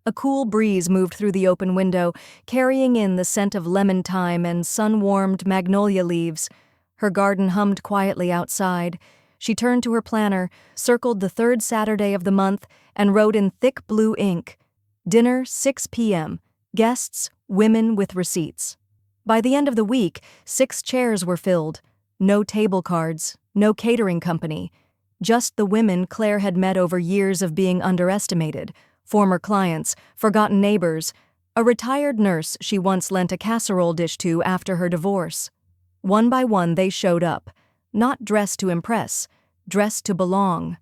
A cool breeze moved through the open window, carrying in the scent of lemon thyme and sun-warmed magnolia leaves. Her garden hummed quietly outside. She turned to her planner, circled the 3rd Saturday of the month, and wrote in thick blue ink, "Dinner 6 p.m. Guests, women with receipts." By the end of the week, 6 chairs were filled. No table cards, no catering company. Just the women Claire had met over years of being underestimated, former clients, forgotten neighbors, a retired nurse she once lent a casserole dish to after her divorce. One by one they showed up, not dressed to impress, dressed to belong.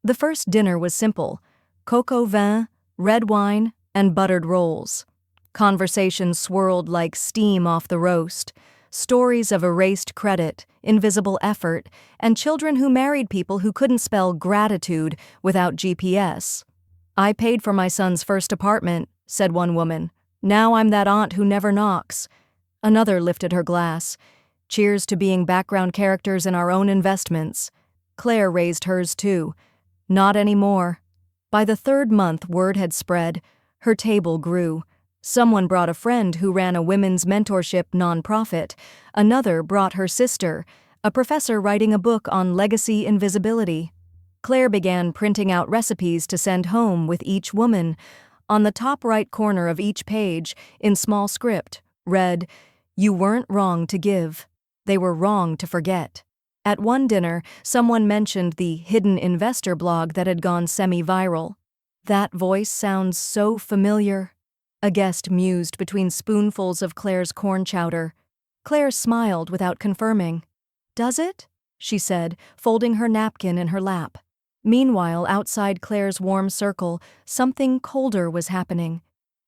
The first dinner was simple: coq au vin, red wine, and buttered rolls. Conversation swirled like steam off the roast. Stories of erased credit, invisible effort, and children who married people who couldn't spell gratitude without GPS. "I paid for my son's first apartment," said one woman. "Now I'm that aunt who never knocks." Another lifted her glass. "Cheers to being background characters in our own investments." Claire raised hers too. "Not anymore." By the 3rd month word had spread. Her table grew. Someone brought a friend who ran a women's mentorship nonprofit. Another brought her sister, a professor writing a book on legacy invisibility. Claire began printing out recipes to send home with each woman. On the top right corner of each page, in small script, read, "You weren't wrong to give. They were wrong to forget." At one dinner, someone mentioned the hidden investor blog that had gone semi-viral. "That voice sounds so familiar," a guest mused between spoonfuls of Claire's corn chowder. Claire smiled without confirming. "Does it?" she said, folding her napkin in her lap. Meanwhile, outside Claire's warm circle, something colder was happening.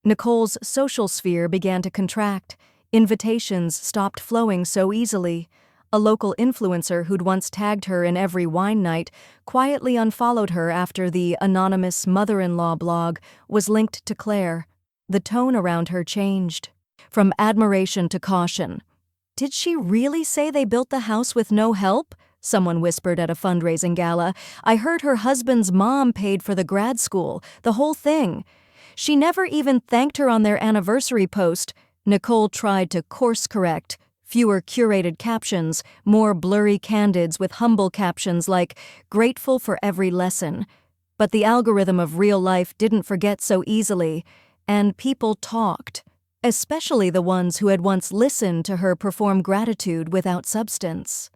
Nicole's social sphere began to contract. Invitations stopped flowing so easily. A local influencer who'd once tagged her in every wine night quietly unfollowed her after the anonymous mother-in-law blog was linked to Claire. The tone around her changed. From admiration to caution. "Did she really say they built the house with no help?" someone whispered at a fundraising gala. "I heard her husband's mom paid for the grad school, the whole thing. She never even thanked her on their anniversary post." Nicole tried to course correct. Fewer curated captions, more blurry candids with humble captions like, "Grateful for every lesson." But the algorithm of real life didn't forget so easily, and people talked. especially the ones who had once listened to her perform gratitude without substance.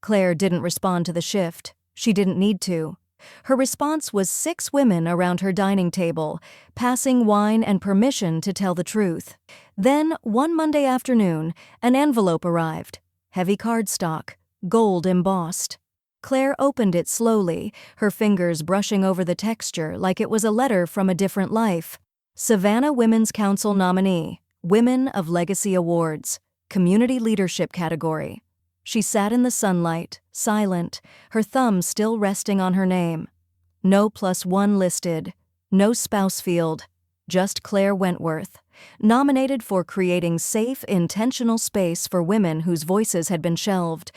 Claire didn't respond to the shift. She didn't need to. Her response was 6 women around her dining table, passing wine and permission to tell the truth. Then, one Monday afternoon, an envelope arrived. Heavy cardstock, gold embossed. Claire opened it slowly, her fingers brushing over the texture like it was a letter from a different life. Savannah Women's Council nominee, Women of Legacy Awards, Community Leadership category. She sat in the sunlight, silent, her thumb still resting on her name. No +1 listed, no spouse field, just Claire Wentworth, nominated for creating safe, intentional space for women whose voices had been shelved.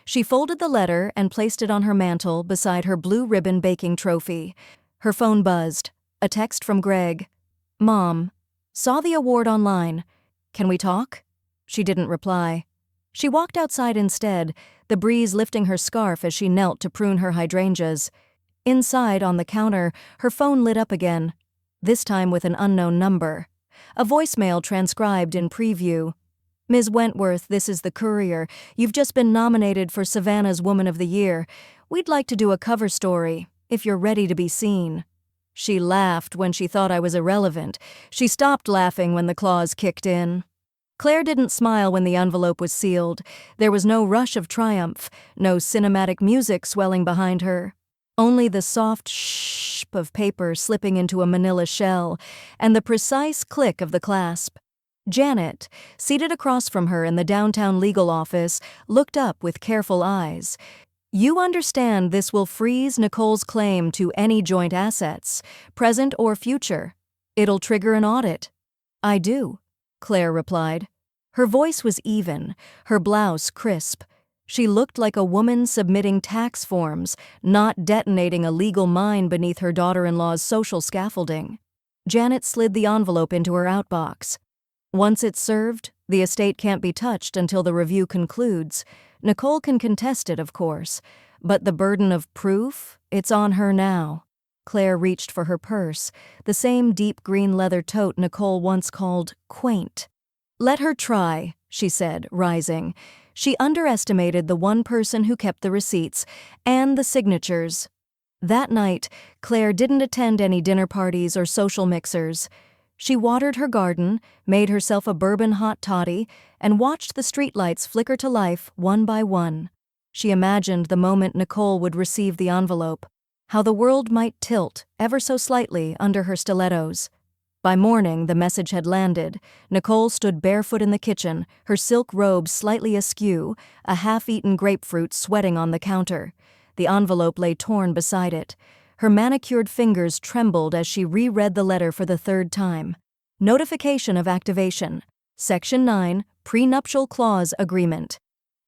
She folded the letter and placed it on her mantel beside her blue ribbon baking trophy. Her phone buzzed. A text from Greg. "Mom, saw the award online. Can we talk?" She didn't reply. She walked outside instead, the breeze lifting her scarf as she knelt to prune her hydrangeas. Inside, on the counter, her phone lit up again, this time with an unknown number. A voicemail transcribed in preview. "Ms. Wentworth, this is the Courier. You've just been nominated for Savannah's Woman of the Year. We'd like to do a cover story, if you're ready to be seen." She laughed when she thought I was irrelevant. She stopped laughing when the clause kicked in. Claire didn't smile when the envelope was sealed. There was no rush of triumph, no cinematic music swelling behind her. Only the soft shh of paper slipping into a manila shell, and the precise click of the clasp. Janet, seated across from her in the downtown legal office, looked up with careful eyes. "You understand this will freeze Nicole's claim to any joint assets, present or future. It'll trigger an audit." "I do," Claire replied. Her voice was even, her blouse crisp. She looked like a woman submitting tax forms, not detonating a legal mine beneath her daughter-in-law's social scaffolding. Janet slid the envelope into her outbox. "Once it's served, the estate can't be touched until the review concludes. Nicole can contest it, of course, but the burden of proof, it's on her now." Claire reached for her purse, the same deep green leather tote Nicole once called quaint. "Let her try," she said, rising. She underestimated the one person who kept the receipts and the signatures. That night, Claire didn't attend any dinner parties or social mixers. She watered her garden, made herself a bourbon hot toddy, and watched the streetlights flicker to life one by one. She imagined the moment Nicole would receive the envelope, how the world might tilt ever so slightly under her stilettos. By morning, the message had landed. Nicole stood barefoot in the kitchen, her silk robe slightly askew, a half-eaten grapefruit sweating on the counter. The envelope lay torn beside it. Her manicured fingers trembled as she reread the letter for the 3rd time. Notification of activation. Section 9, Prenuptial Clause Agreement.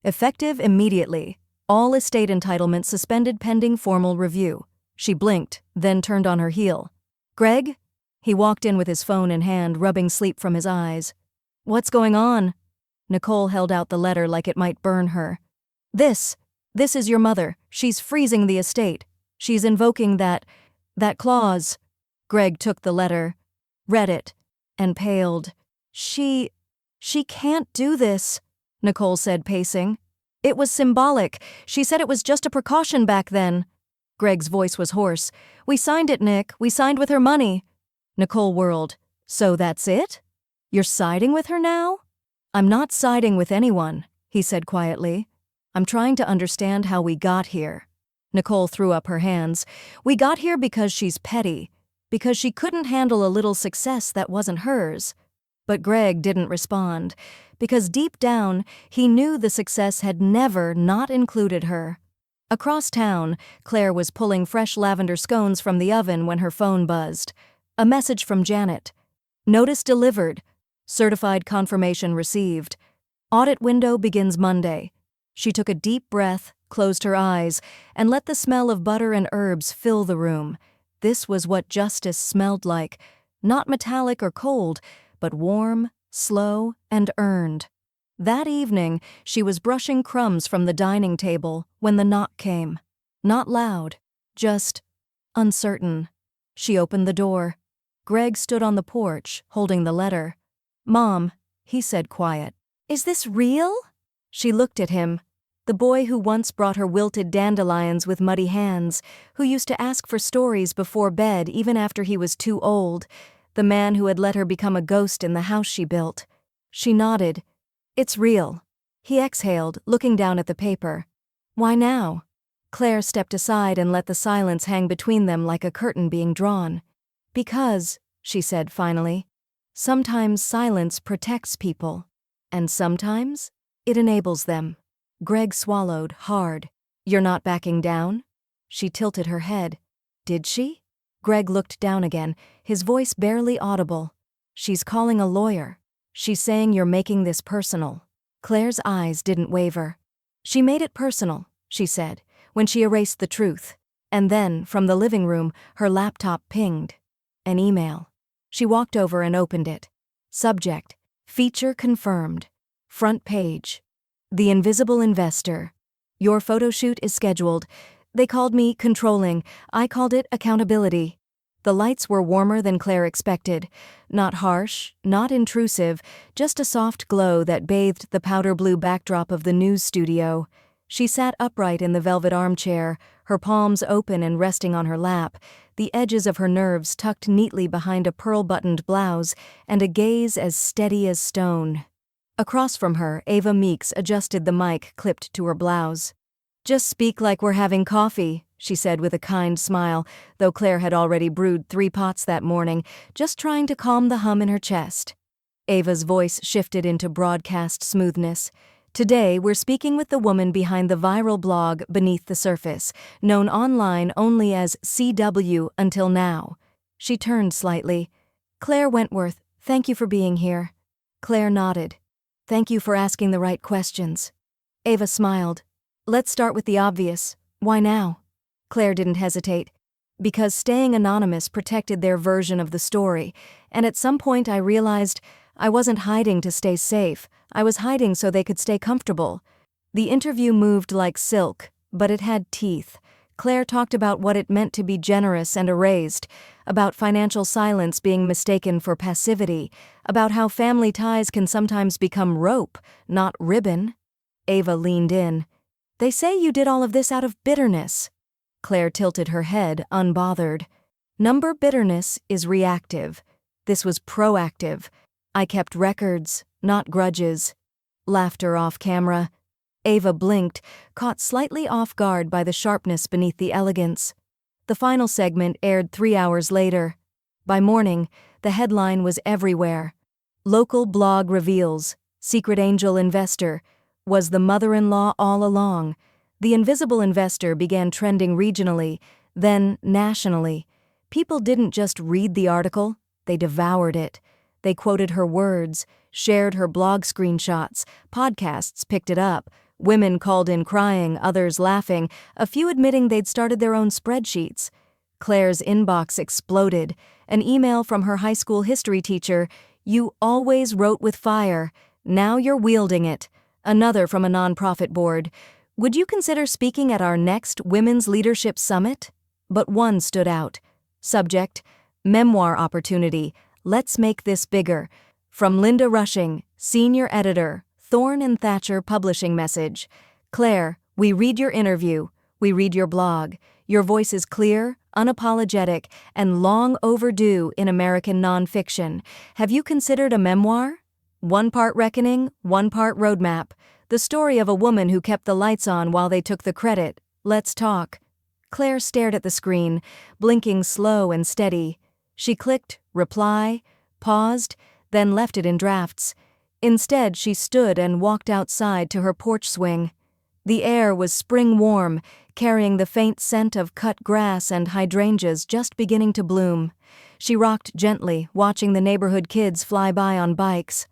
Effective immediately. All estate entitlements suspended pending formal review. She blinked, then turned on her heel. "Greg?" He walked in with his phone in hand, rubbing sleep from his eyes. "What's going on?" Nicole held out the letter like it might burn her. This is your mother. She's freezing the estate. She's invoking that clause." Greg took the letter, read it, and paled. She can't do this," Nicole said, pacing. "It was symbolic. She said it was just a precaution back then." Greg's voice was hoarse. "We signed it, Nick. We signed with her money." Nicole whirled. "So that's it? You're siding with her now?" "I'm not siding with anyone," he said quietly. "I'm trying to understand how we got here." Nicole threw up her hands. "We got here because she's petty, because she couldn't handle a little success that wasn't hers." But Greg didn't respond, because deep down, he knew the success had never not included her. Across town, Claire was pulling fresh lavender scones from the oven when her phone buzzed. A message from Janet. "Notice delivered. Certified confirmation received. Audit window begins Monday." She took a deep breath, closed her eyes, and let the smell of butter and herbs fill the room. This was what justice smelled like. Not metallic or cold, but warm, slow, and earned. That evening, she was brushing crumbs from the dining table when the knock came. Not loud, just uncertain. She opened the door. Greg stood on the porch, holding the letter. "Mom," he said quiet. "Is this real?" She looked at him. The boy who once brought her wilted dandelions with muddy hands, who used to ask for stories before bed even after he was too old, the man who had let her become a ghost in the house she built. She nodded. "It's real." He exhaled, looking down at the paper. "Why now?" Claire stepped aside and let the silence hang between them like a curtain being drawn. "Because," she said finally, "sometimes silence protects people, and sometimes it enables them." Greg swallowed hard. "You're not backing down?" She tilted her head. "Did she?" Greg looked down again, his voice barely audible. "She's calling a lawyer. She's saying you're making this personal." Claire's eyes didn't waver. "She made it personal," she said, when she erased the truth. And then, from the living room, her laptop pinged. An email. She walked over and opened it. Subject: Feature confirmed. Front page: The Invisible Investor. Your photo shoot is scheduled. They called me controlling. I called it accountability. The lights were warmer than Claire expected. Not harsh, not intrusive, just a soft glow that bathed the powder blue backdrop of the news studio. She sat upright in the velvet armchair, her palms open and resting on her lap, the edges of her nerves tucked neatly behind a pearl-buttoned blouse, and a gaze as steady as stone. Across from her, Ava Meeks adjusted the mic clipped to her blouse. "Just speak like we're having coffee," she said with a kind smile, though Claire had already brewed 3 pots that morning, just trying to calm the hum in her chest. Ava's voice shifted into broadcast smoothness. "Today, we're speaking with the woman behind the viral blog Beneath the Surface, known online only as CW until now." She turned slightly. "Claire Wentworth, thank you for being here." Claire nodded. "Thank you for asking the right questions." Ava smiled. "Let's start with the obvious. Why now?" Claire didn't hesitate. "Because staying anonymous protected their version of the story, and at some point I realized I wasn't hiding to stay safe, I was hiding so they could stay comfortable." The interview moved like silk, but it had teeth. Claire talked about what it meant to be generous and erased, about financial silence being mistaken for passivity, about how family ties can sometimes become rope, not ribbon. Ava leaned in. "They say you did all of this out of bitterness." Claire tilted her head, unbothered. "Number bitterness is reactive. This was proactive. I kept records, not grudges." Laughter off camera. Ava blinked, caught slightly off guard by the sharpness beneath the elegance. The final segment aired 3 hours later. By morning, the headline was everywhere. "Local blog reveals, secret angel investor. Was the mother-in-law all along?" The invisible investor began trending regionally, then nationally. People didn't just read the article, they devoured it. They quoted her words, shared her blog screenshots, podcasts picked it up. Women called in crying, others laughing, a few admitting they'd started their own spreadsheets. Claire's inbox exploded. An email from her high school history teacher: "You always wrote with fire. Now you're wielding it." Another from a nonprofit board: "Would you consider speaking at our next Women's Leadership Summit?" But one stood out. Subject: Memoir opportunity. Let's make this bigger. From Linda Rushing, senior editor, Thorne and Thatcher Publishing Message. "Claire, we read your interview. We read your blog. Your voice is clear, unapologetic, and long overdue in American nonfiction. Have you considered a memoir? 1 part reckoning, 1 part roadmap. The story of a woman who kept the lights on while they took the credit. Let's talk." Claire stared at the screen, blinking slow and steady. She clicked reply, paused, then left it in drafts. Instead, she stood and walked outside to her porch swing. The air was spring warm, carrying the faint scent of cut grass and hydrangeas just beginning to bloom. She rocked gently, watching the neighborhood kids fly by on bikes.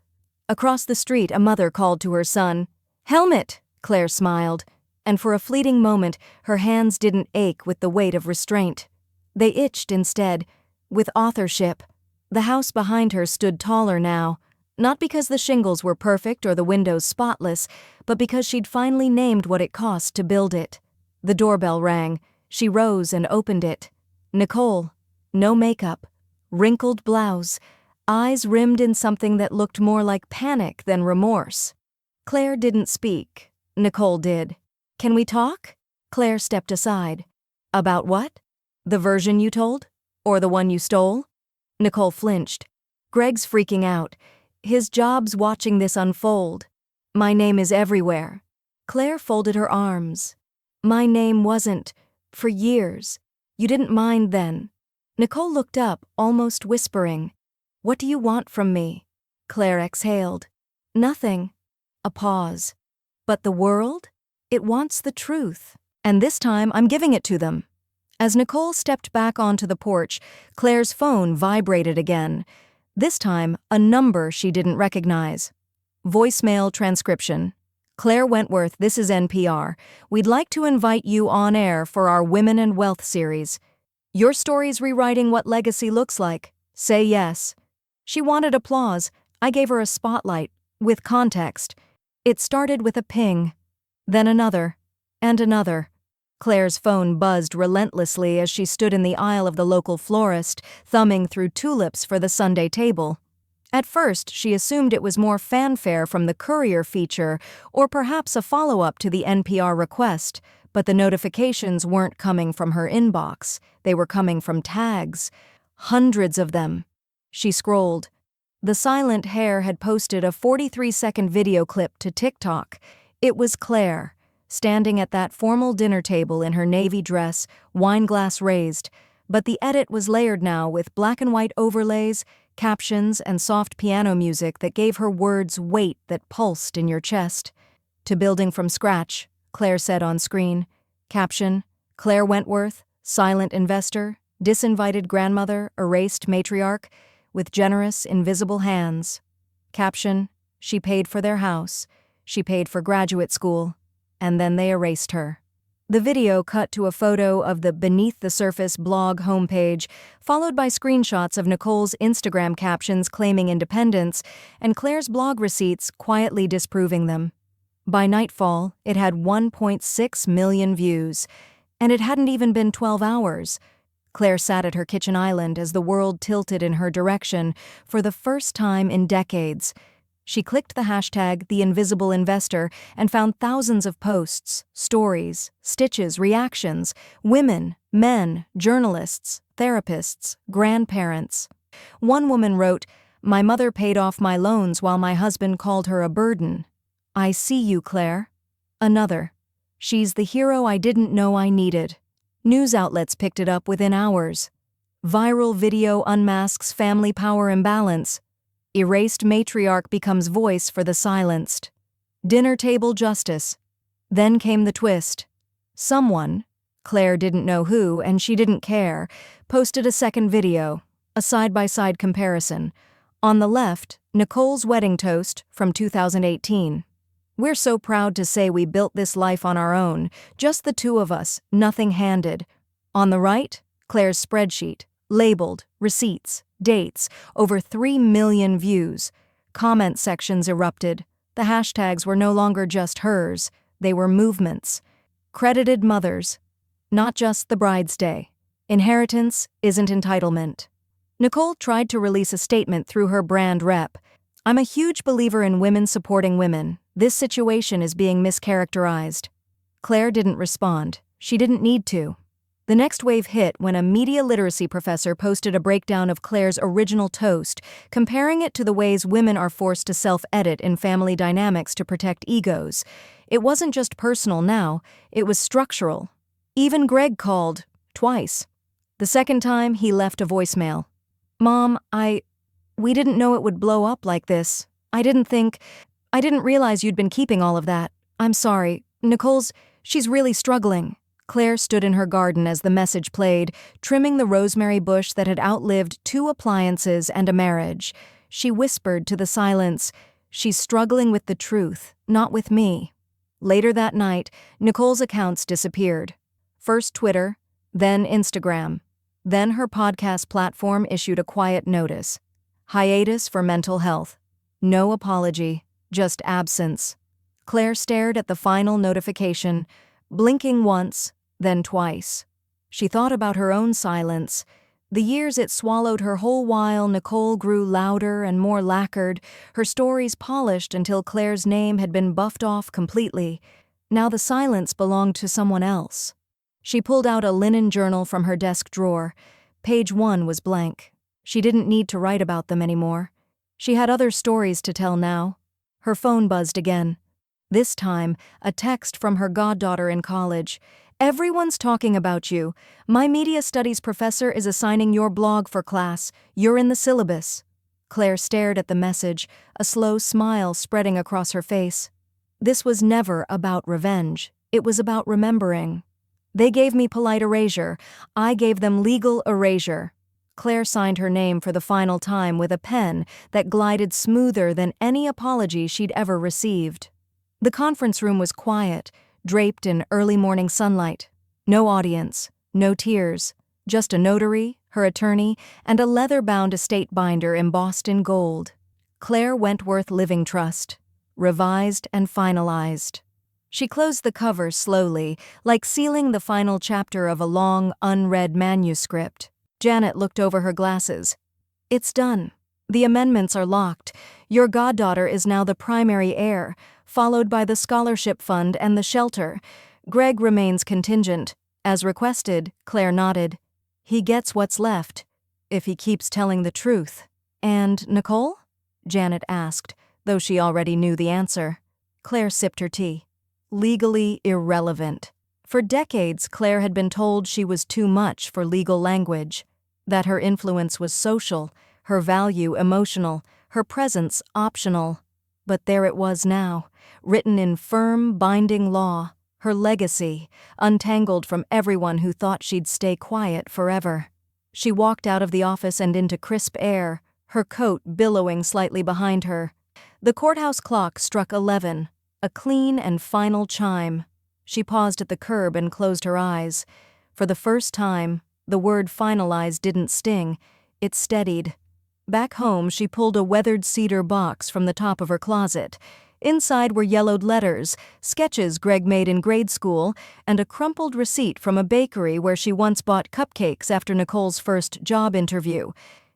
Across the street, a mother called to her son. "Helmet!" Claire smiled, and for a fleeting moment, her hands didn't ache with the weight of restraint. They itched instead, with authorship. The house behind her stood taller now, not because the shingles were perfect or the windows spotless, but because she'd finally named what it cost to build it. The doorbell rang. She rose and opened it. Nicole. No makeup. Wrinkled blouse. eyes rimmed in something that looked more like panic than remorse. Claire didn't speak. Nicole did. "Can we talk?" Claire stepped aside. "About what? The version you told? Or the one you stole?" Nicole flinched. "Greg's freaking out. His job's watching this unfold. My name is everywhere." Claire folded her arms. "My name wasn't. For years. You didn't mind then." Nicole looked up, almost whispering. "What do you want from me?" Claire exhaled. "Nothing." A pause. "But the world? It wants the truth. And this time I'm giving it to them." As Nicole stepped back onto the porch, Claire's phone vibrated again. This time, a number she didn't recognize. Voicemail transcription. "Claire Wentworth, this is NPR. We'd like to invite you on air for our Women and Wealth series. Your story's rewriting what legacy looks like. Say yes." She wanted applause. I gave her a spotlight, with context. It started with a ping, then another, and another. Claire's phone buzzed relentlessly as she stood in the aisle of the local florist, thumbing through tulips for the Sunday table. At first, she assumed it was more fanfare from the courier feature, or perhaps a follow-up to the NPR request, but the notifications weren't coming from her inbox. They were coming from tags. Hundreds of them. She scrolled. The Silent Hair had posted a 43-second video clip to TikTok. It was Claire, standing at that formal dinner table in her navy dress, wine glass raised, but the edit was layered now with black and white overlays, captions, and soft piano music that gave her words weight that pulsed in your chest. "To building from scratch," Claire said on screen. Caption: "Claire Wentworth, silent investor, disinvited grandmother, erased matriarch, with generous, invisible hands." Caption: "She paid for their house. She paid for graduate school. And then they erased her." The video cut to a photo of the Beneath the Surface blog homepage, followed by screenshots of Nicole's Instagram captions claiming independence and Claire's blog receipts quietly disproving them. By nightfall, it had 1.6 million views, and it hadn't even been 12 hours. Claire sat at her kitchen island as the world tilted in her direction for the first time in decades. She clicked the hashtag #TheInvisibleInvestor and found thousands of posts, stories, stitches, reactions, women, men, journalists, therapists, grandparents. One woman wrote, "My mother paid off my loans while my husband called her a burden. I see you, Claire." Another, "She's the hero I didn't know I needed." News outlets picked it up within hours. Viral video unmasks family power imbalance. Erased matriarch becomes voice for the silenced. Dinner table justice. Then came the twist. Someone, Claire didn't know who and she didn't care, posted a second video, a side-by-side comparison. On the left, Nicole's wedding toast from 2018. "We're so proud to say we built this life on our own, just the two of us, nothing handed." On the right, Claire's spreadsheet, labeled, receipts, dates, over 3 million views. Comment sections erupted. The hashtags were no longer just hers, they were movements. Credited mothers. Not just the bride's day. Inheritance isn't entitlement. Nicole tried to release a statement through her brand rep. "I'm a huge believer in women supporting women. This situation is being mischaracterized." Claire didn't respond. She didn't need to. The next wave hit when a media literacy professor posted a breakdown of Claire's original toast, comparing it to the ways women are forced to self-edit in family dynamics to protect egos. It wasn't just personal now, it was structural. Even Greg called, twice. The second time, he left a voicemail. "Mom, we didn't know it would blow up like this. I didn't realize you'd been keeping all of that. I'm sorry. She's really struggling." Claire stood in her garden as the message played, trimming the rosemary bush that had outlived 2 appliances and a marriage. She whispered to the silence, "She's struggling with the truth, not with me." Later that night, Nicole's accounts disappeared. First Twitter, then Instagram. Then her podcast platform issued a quiet notice. Hiatus for mental health. No apology, just absence. Claire stared at the final notification, blinking once, then twice. She thought about her own silence. The years it swallowed her whole while Nicole grew louder and more lacquered, her stories polished until Claire's name had been buffed off completely. Now the silence belonged to someone else. She pulled out a linen journal from her desk drawer. Page 1 was blank. She didn't need to write about them anymore. She had other stories to tell now. Her phone buzzed again. This time, a text from her goddaughter in college. "Everyone's talking about you. My media studies professor is assigning your blog for class. You're in the syllabus." Claire stared at the message, a slow smile spreading across her face. This was never about revenge. It was about remembering. "They gave me polite erasure. I gave them legal erasure." Claire signed her name for the final time with a pen that glided smoother than any apology she'd ever received. The conference room was quiet, draped in early morning sunlight. No audience, no tears, just a notary, her attorney, and a leather-bound estate binder embossed in gold. Claire Wentworth Living Trust. Revised and finalized. She closed the cover slowly, like sealing the final chapter of a long, unread manuscript. Janet looked over her glasses. "It's done. The amendments are locked. Your goddaughter is now the primary heir, followed by the scholarship fund and the shelter. Greg remains contingent. As requested," Claire nodded. "He gets what's left, if he keeps telling the truth." "And Nicole?" Janet asked, though she already knew the answer. Claire sipped her tea. Legally irrelevant. For decades, Claire had been told she was too much for legal language, that her influence was social, her value emotional, her presence optional. But there it was now, written in firm, binding law, her legacy, untangled from everyone who thought she'd stay quiet forever. She walked out of the office and into crisp air, her coat billowing slightly behind her. The courthouse clock struck 11, a clean and final chime. She paused at the curb and closed her eyes. For the first time, the word finalize didn't sting, it steadied. Back home, she pulled a weathered cedar box from the top of her closet. Inside were yellowed letters, sketches Greg made in grade school, and a crumpled receipt from a bakery where she once bought cupcakes after Nicole's first job interview.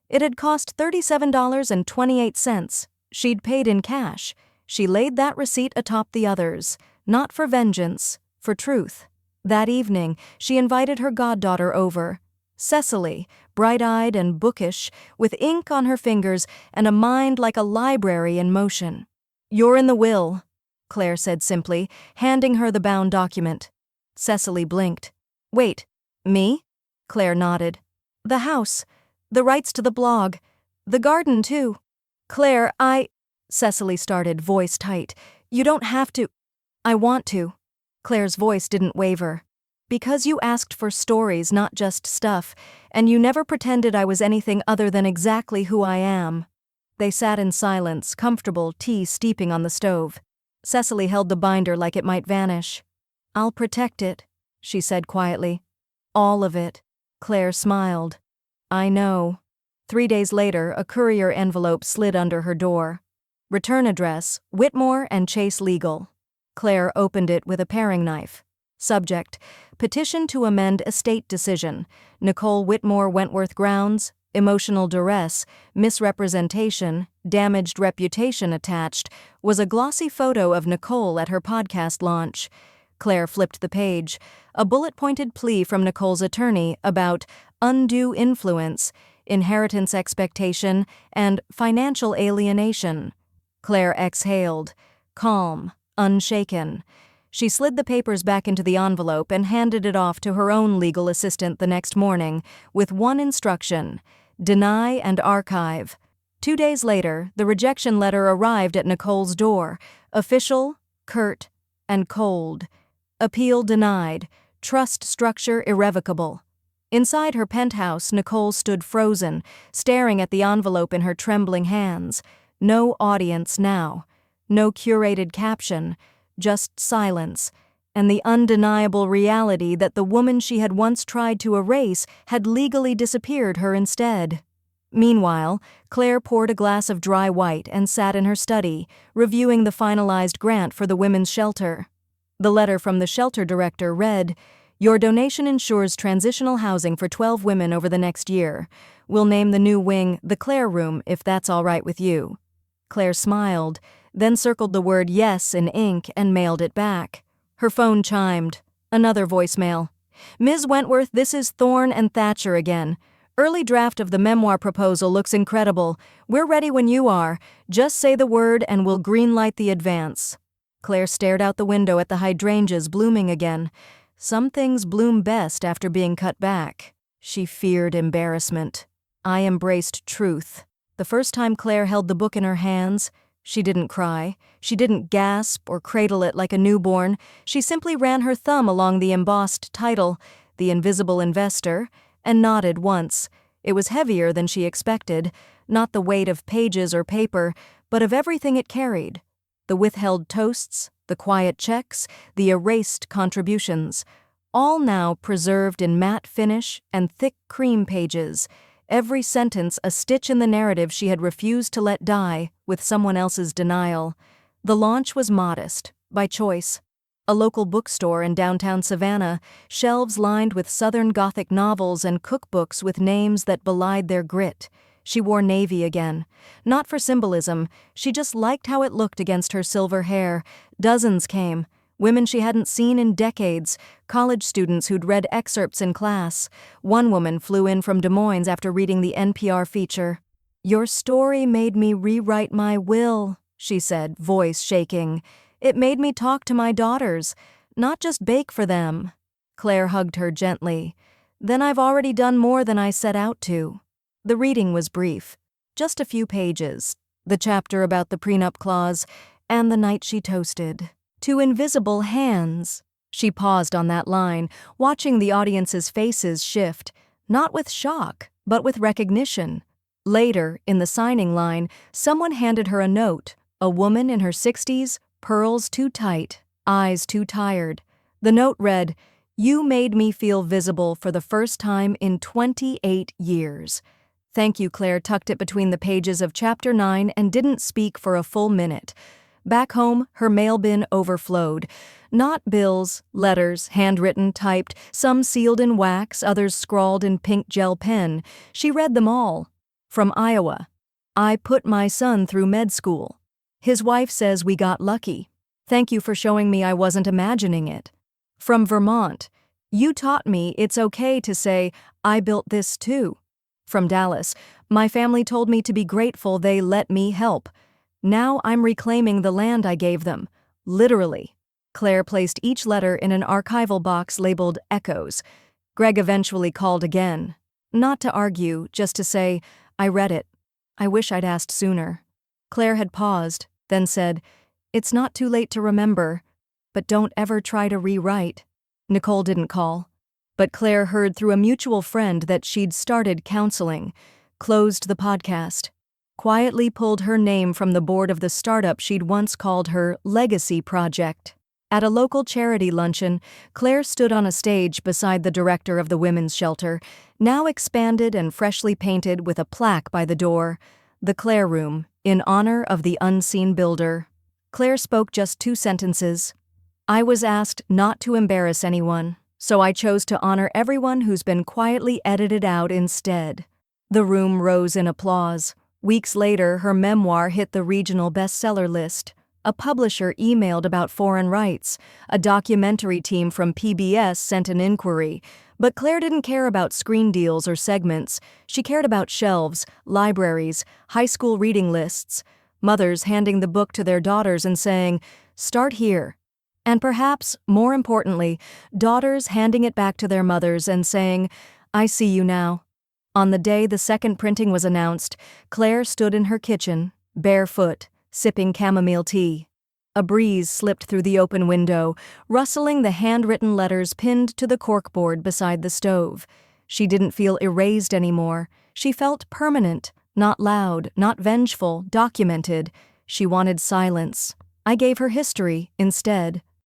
It had cost $37.28. She'd paid in cash. She laid that receipt atop the others, not for vengeance, for truth. That evening, she invited her goddaughter over. Cecily, bright-eyed and bookish, with ink on her fingers and a mind like a library in motion. "You're in the will," Claire said simply, handing her the bound document. Cecily blinked. "Wait, me?" Claire nodded. "The house, the rights to the blog, the garden too." "Claire, Cecily started, voice tight. "You don't have to." "I want to." Claire's voice didn't waver. "Because you asked for stories, not just stuff, and you never pretended I was anything other than exactly who I am." They sat in silence, comfortable, tea steeping on the stove. Cecily held the binder like it might vanish. "I'll protect it," she said quietly. "All of it." Claire smiled. "I know." 3 days later, a courier envelope slid under her door. Return address, Whitmore and Chase Legal. Claire opened it with a paring knife. Subject, petition to amend estate decision. Nicole Whitmore Wentworth grounds, emotional duress, misrepresentation, damaged reputation attached, was a glossy photo of Nicole at her podcast launch. Claire flipped the page. A bullet-pointed plea from Nicole's attorney about undue influence, inheritance expectation, and financial alienation. Claire exhaled, calm, unshaken. She slid the papers back into the envelope and handed it off to her own legal assistant the next morning, with one instruction: deny and archive. 2 days later, the rejection letter arrived at Nicole's door, official, curt, and cold. Appeal denied, trust structure irrevocable. Inside her penthouse, Nicole stood frozen, staring at the envelope in her trembling hands. No audience now. No curated caption. Just silence, and the undeniable reality that the woman she had once tried to erase had legally disappeared her instead. Meanwhile, Claire poured a glass of dry white and sat in her study, reviewing the finalized grant for the women's shelter. The letter from the shelter director read, Your donation ensures transitional housing for 12 women over the next year. We'll name the new wing the Claire Room if that's all right with you." Claire smiled, then circled the word yes in ink and mailed it back. Her phone chimed. Another voicemail. "Ms. Wentworth, this is Thorne and Thatcher again. Early draft of the memoir proposal looks incredible. We're ready when you are. Just say the word and we'll greenlight the advance." Claire stared out the window at the hydrangeas blooming again. Some things bloom best after being cut back. She feared embarrassment. I embraced truth. The first time Claire held the book in her hands, she didn't cry. She didn't gasp or cradle it like a newborn. She simply ran her thumb along the embossed title, The Invisible Investor, and nodded once. It was heavier than she expected, not the weight of pages or paper, but of everything it carried. The withheld toasts, the quiet checks, the erased contributions, all now preserved in matte finish and thick cream pages, every sentence a stitch in the narrative she had refused to let die with someone else's denial. The launch was modest, by choice. A local bookstore in downtown Savannah, shelves lined with Southern Gothic novels and cookbooks with names that belied their grit. She wore navy again. Not for symbolism, she just liked how it looked against her silver hair. Dozens came. Women she hadn't seen in decades, college students who'd read excerpts in class. One woman flew in from Des Moines after reading the NPR feature. "Your story made me rewrite my will," she said, voice shaking. "It made me talk to my daughters, not just bake for them." Claire hugged her gently. "Then I've already done more than I set out to." The reading was brief, just a few pages, the chapter about the prenup clause, and the night she toasted. "To invisible hands." She paused on that line, watching the audience's faces shift, not with shock, but with recognition. Later, in the signing line, someone handed her a note, a woman in her 60s, pearls too tight, eyes too tired. The note read, "You made me feel visible for the first time in 28 years. Thank you." Claire tucked it between the pages of Chapter 9 and didn't speak for a full minute. Back home, her mail bin overflowed. Not bills, letters, handwritten, typed, some sealed in wax, others scrawled in pink gel pen. She read them all. From Iowa. "I put my son through med school. His wife says we got lucky. Thank you for showing me I wasn't imagining it." From Vermont. "You taught me it's okay to say, I built this too." From Dallas. "My family told me to be grateful they let me help. Now I'm reclaiming the land I gave them. Literally." Claire placed each letter in an archival box labeled Echoes. Greg eventually called again. Not to argue, just to say, "I read it. I wish I'd asked sooner." Claire had paused, then said, "It's not too late to remember, but don't ever try to rewrite." Nicole didn't call, but Claire heard through a mutual friend that she'd started counseling, closed the podcast, quietly pulled her name from the board of the startup she'd once called her legacy project. At a local charity luncheon, Claire stood on a stage beside the director of the women's shelter, now expanded and freshly painted with a plaque by the door, "The Claire Room, in honor of the unseen builder." Claire spoke just 2 sentences. "I was asked not to embarrass anyone, so I chose to honor everyone who's been quietly edited out instead." The room rose in applause. Weeks later, her memoir hit the regional bestseller list. A publisher emailed about foreign rights. A documentary team from PBS sent an inquiry. But Claire didn't care about screen deals or segments. She cared about shelves, libraries, high school reading lists, mothers handing the book to their daughters and saying, "Start here." And perhaps, more importantly, daughters handing it back to their mothers and saying, "I see you now." On the day the second printing was announced, Claire stood in her kitchen, barefoot, sipping chamomile tea. A breeze slipped through the open window, rustling the handwritten letters pinned to the corkboard beside the stove. She didn't feel erased anymore. She felt permanent, not loud, not vengeful, documented. She wanted silence. I gave her history instead.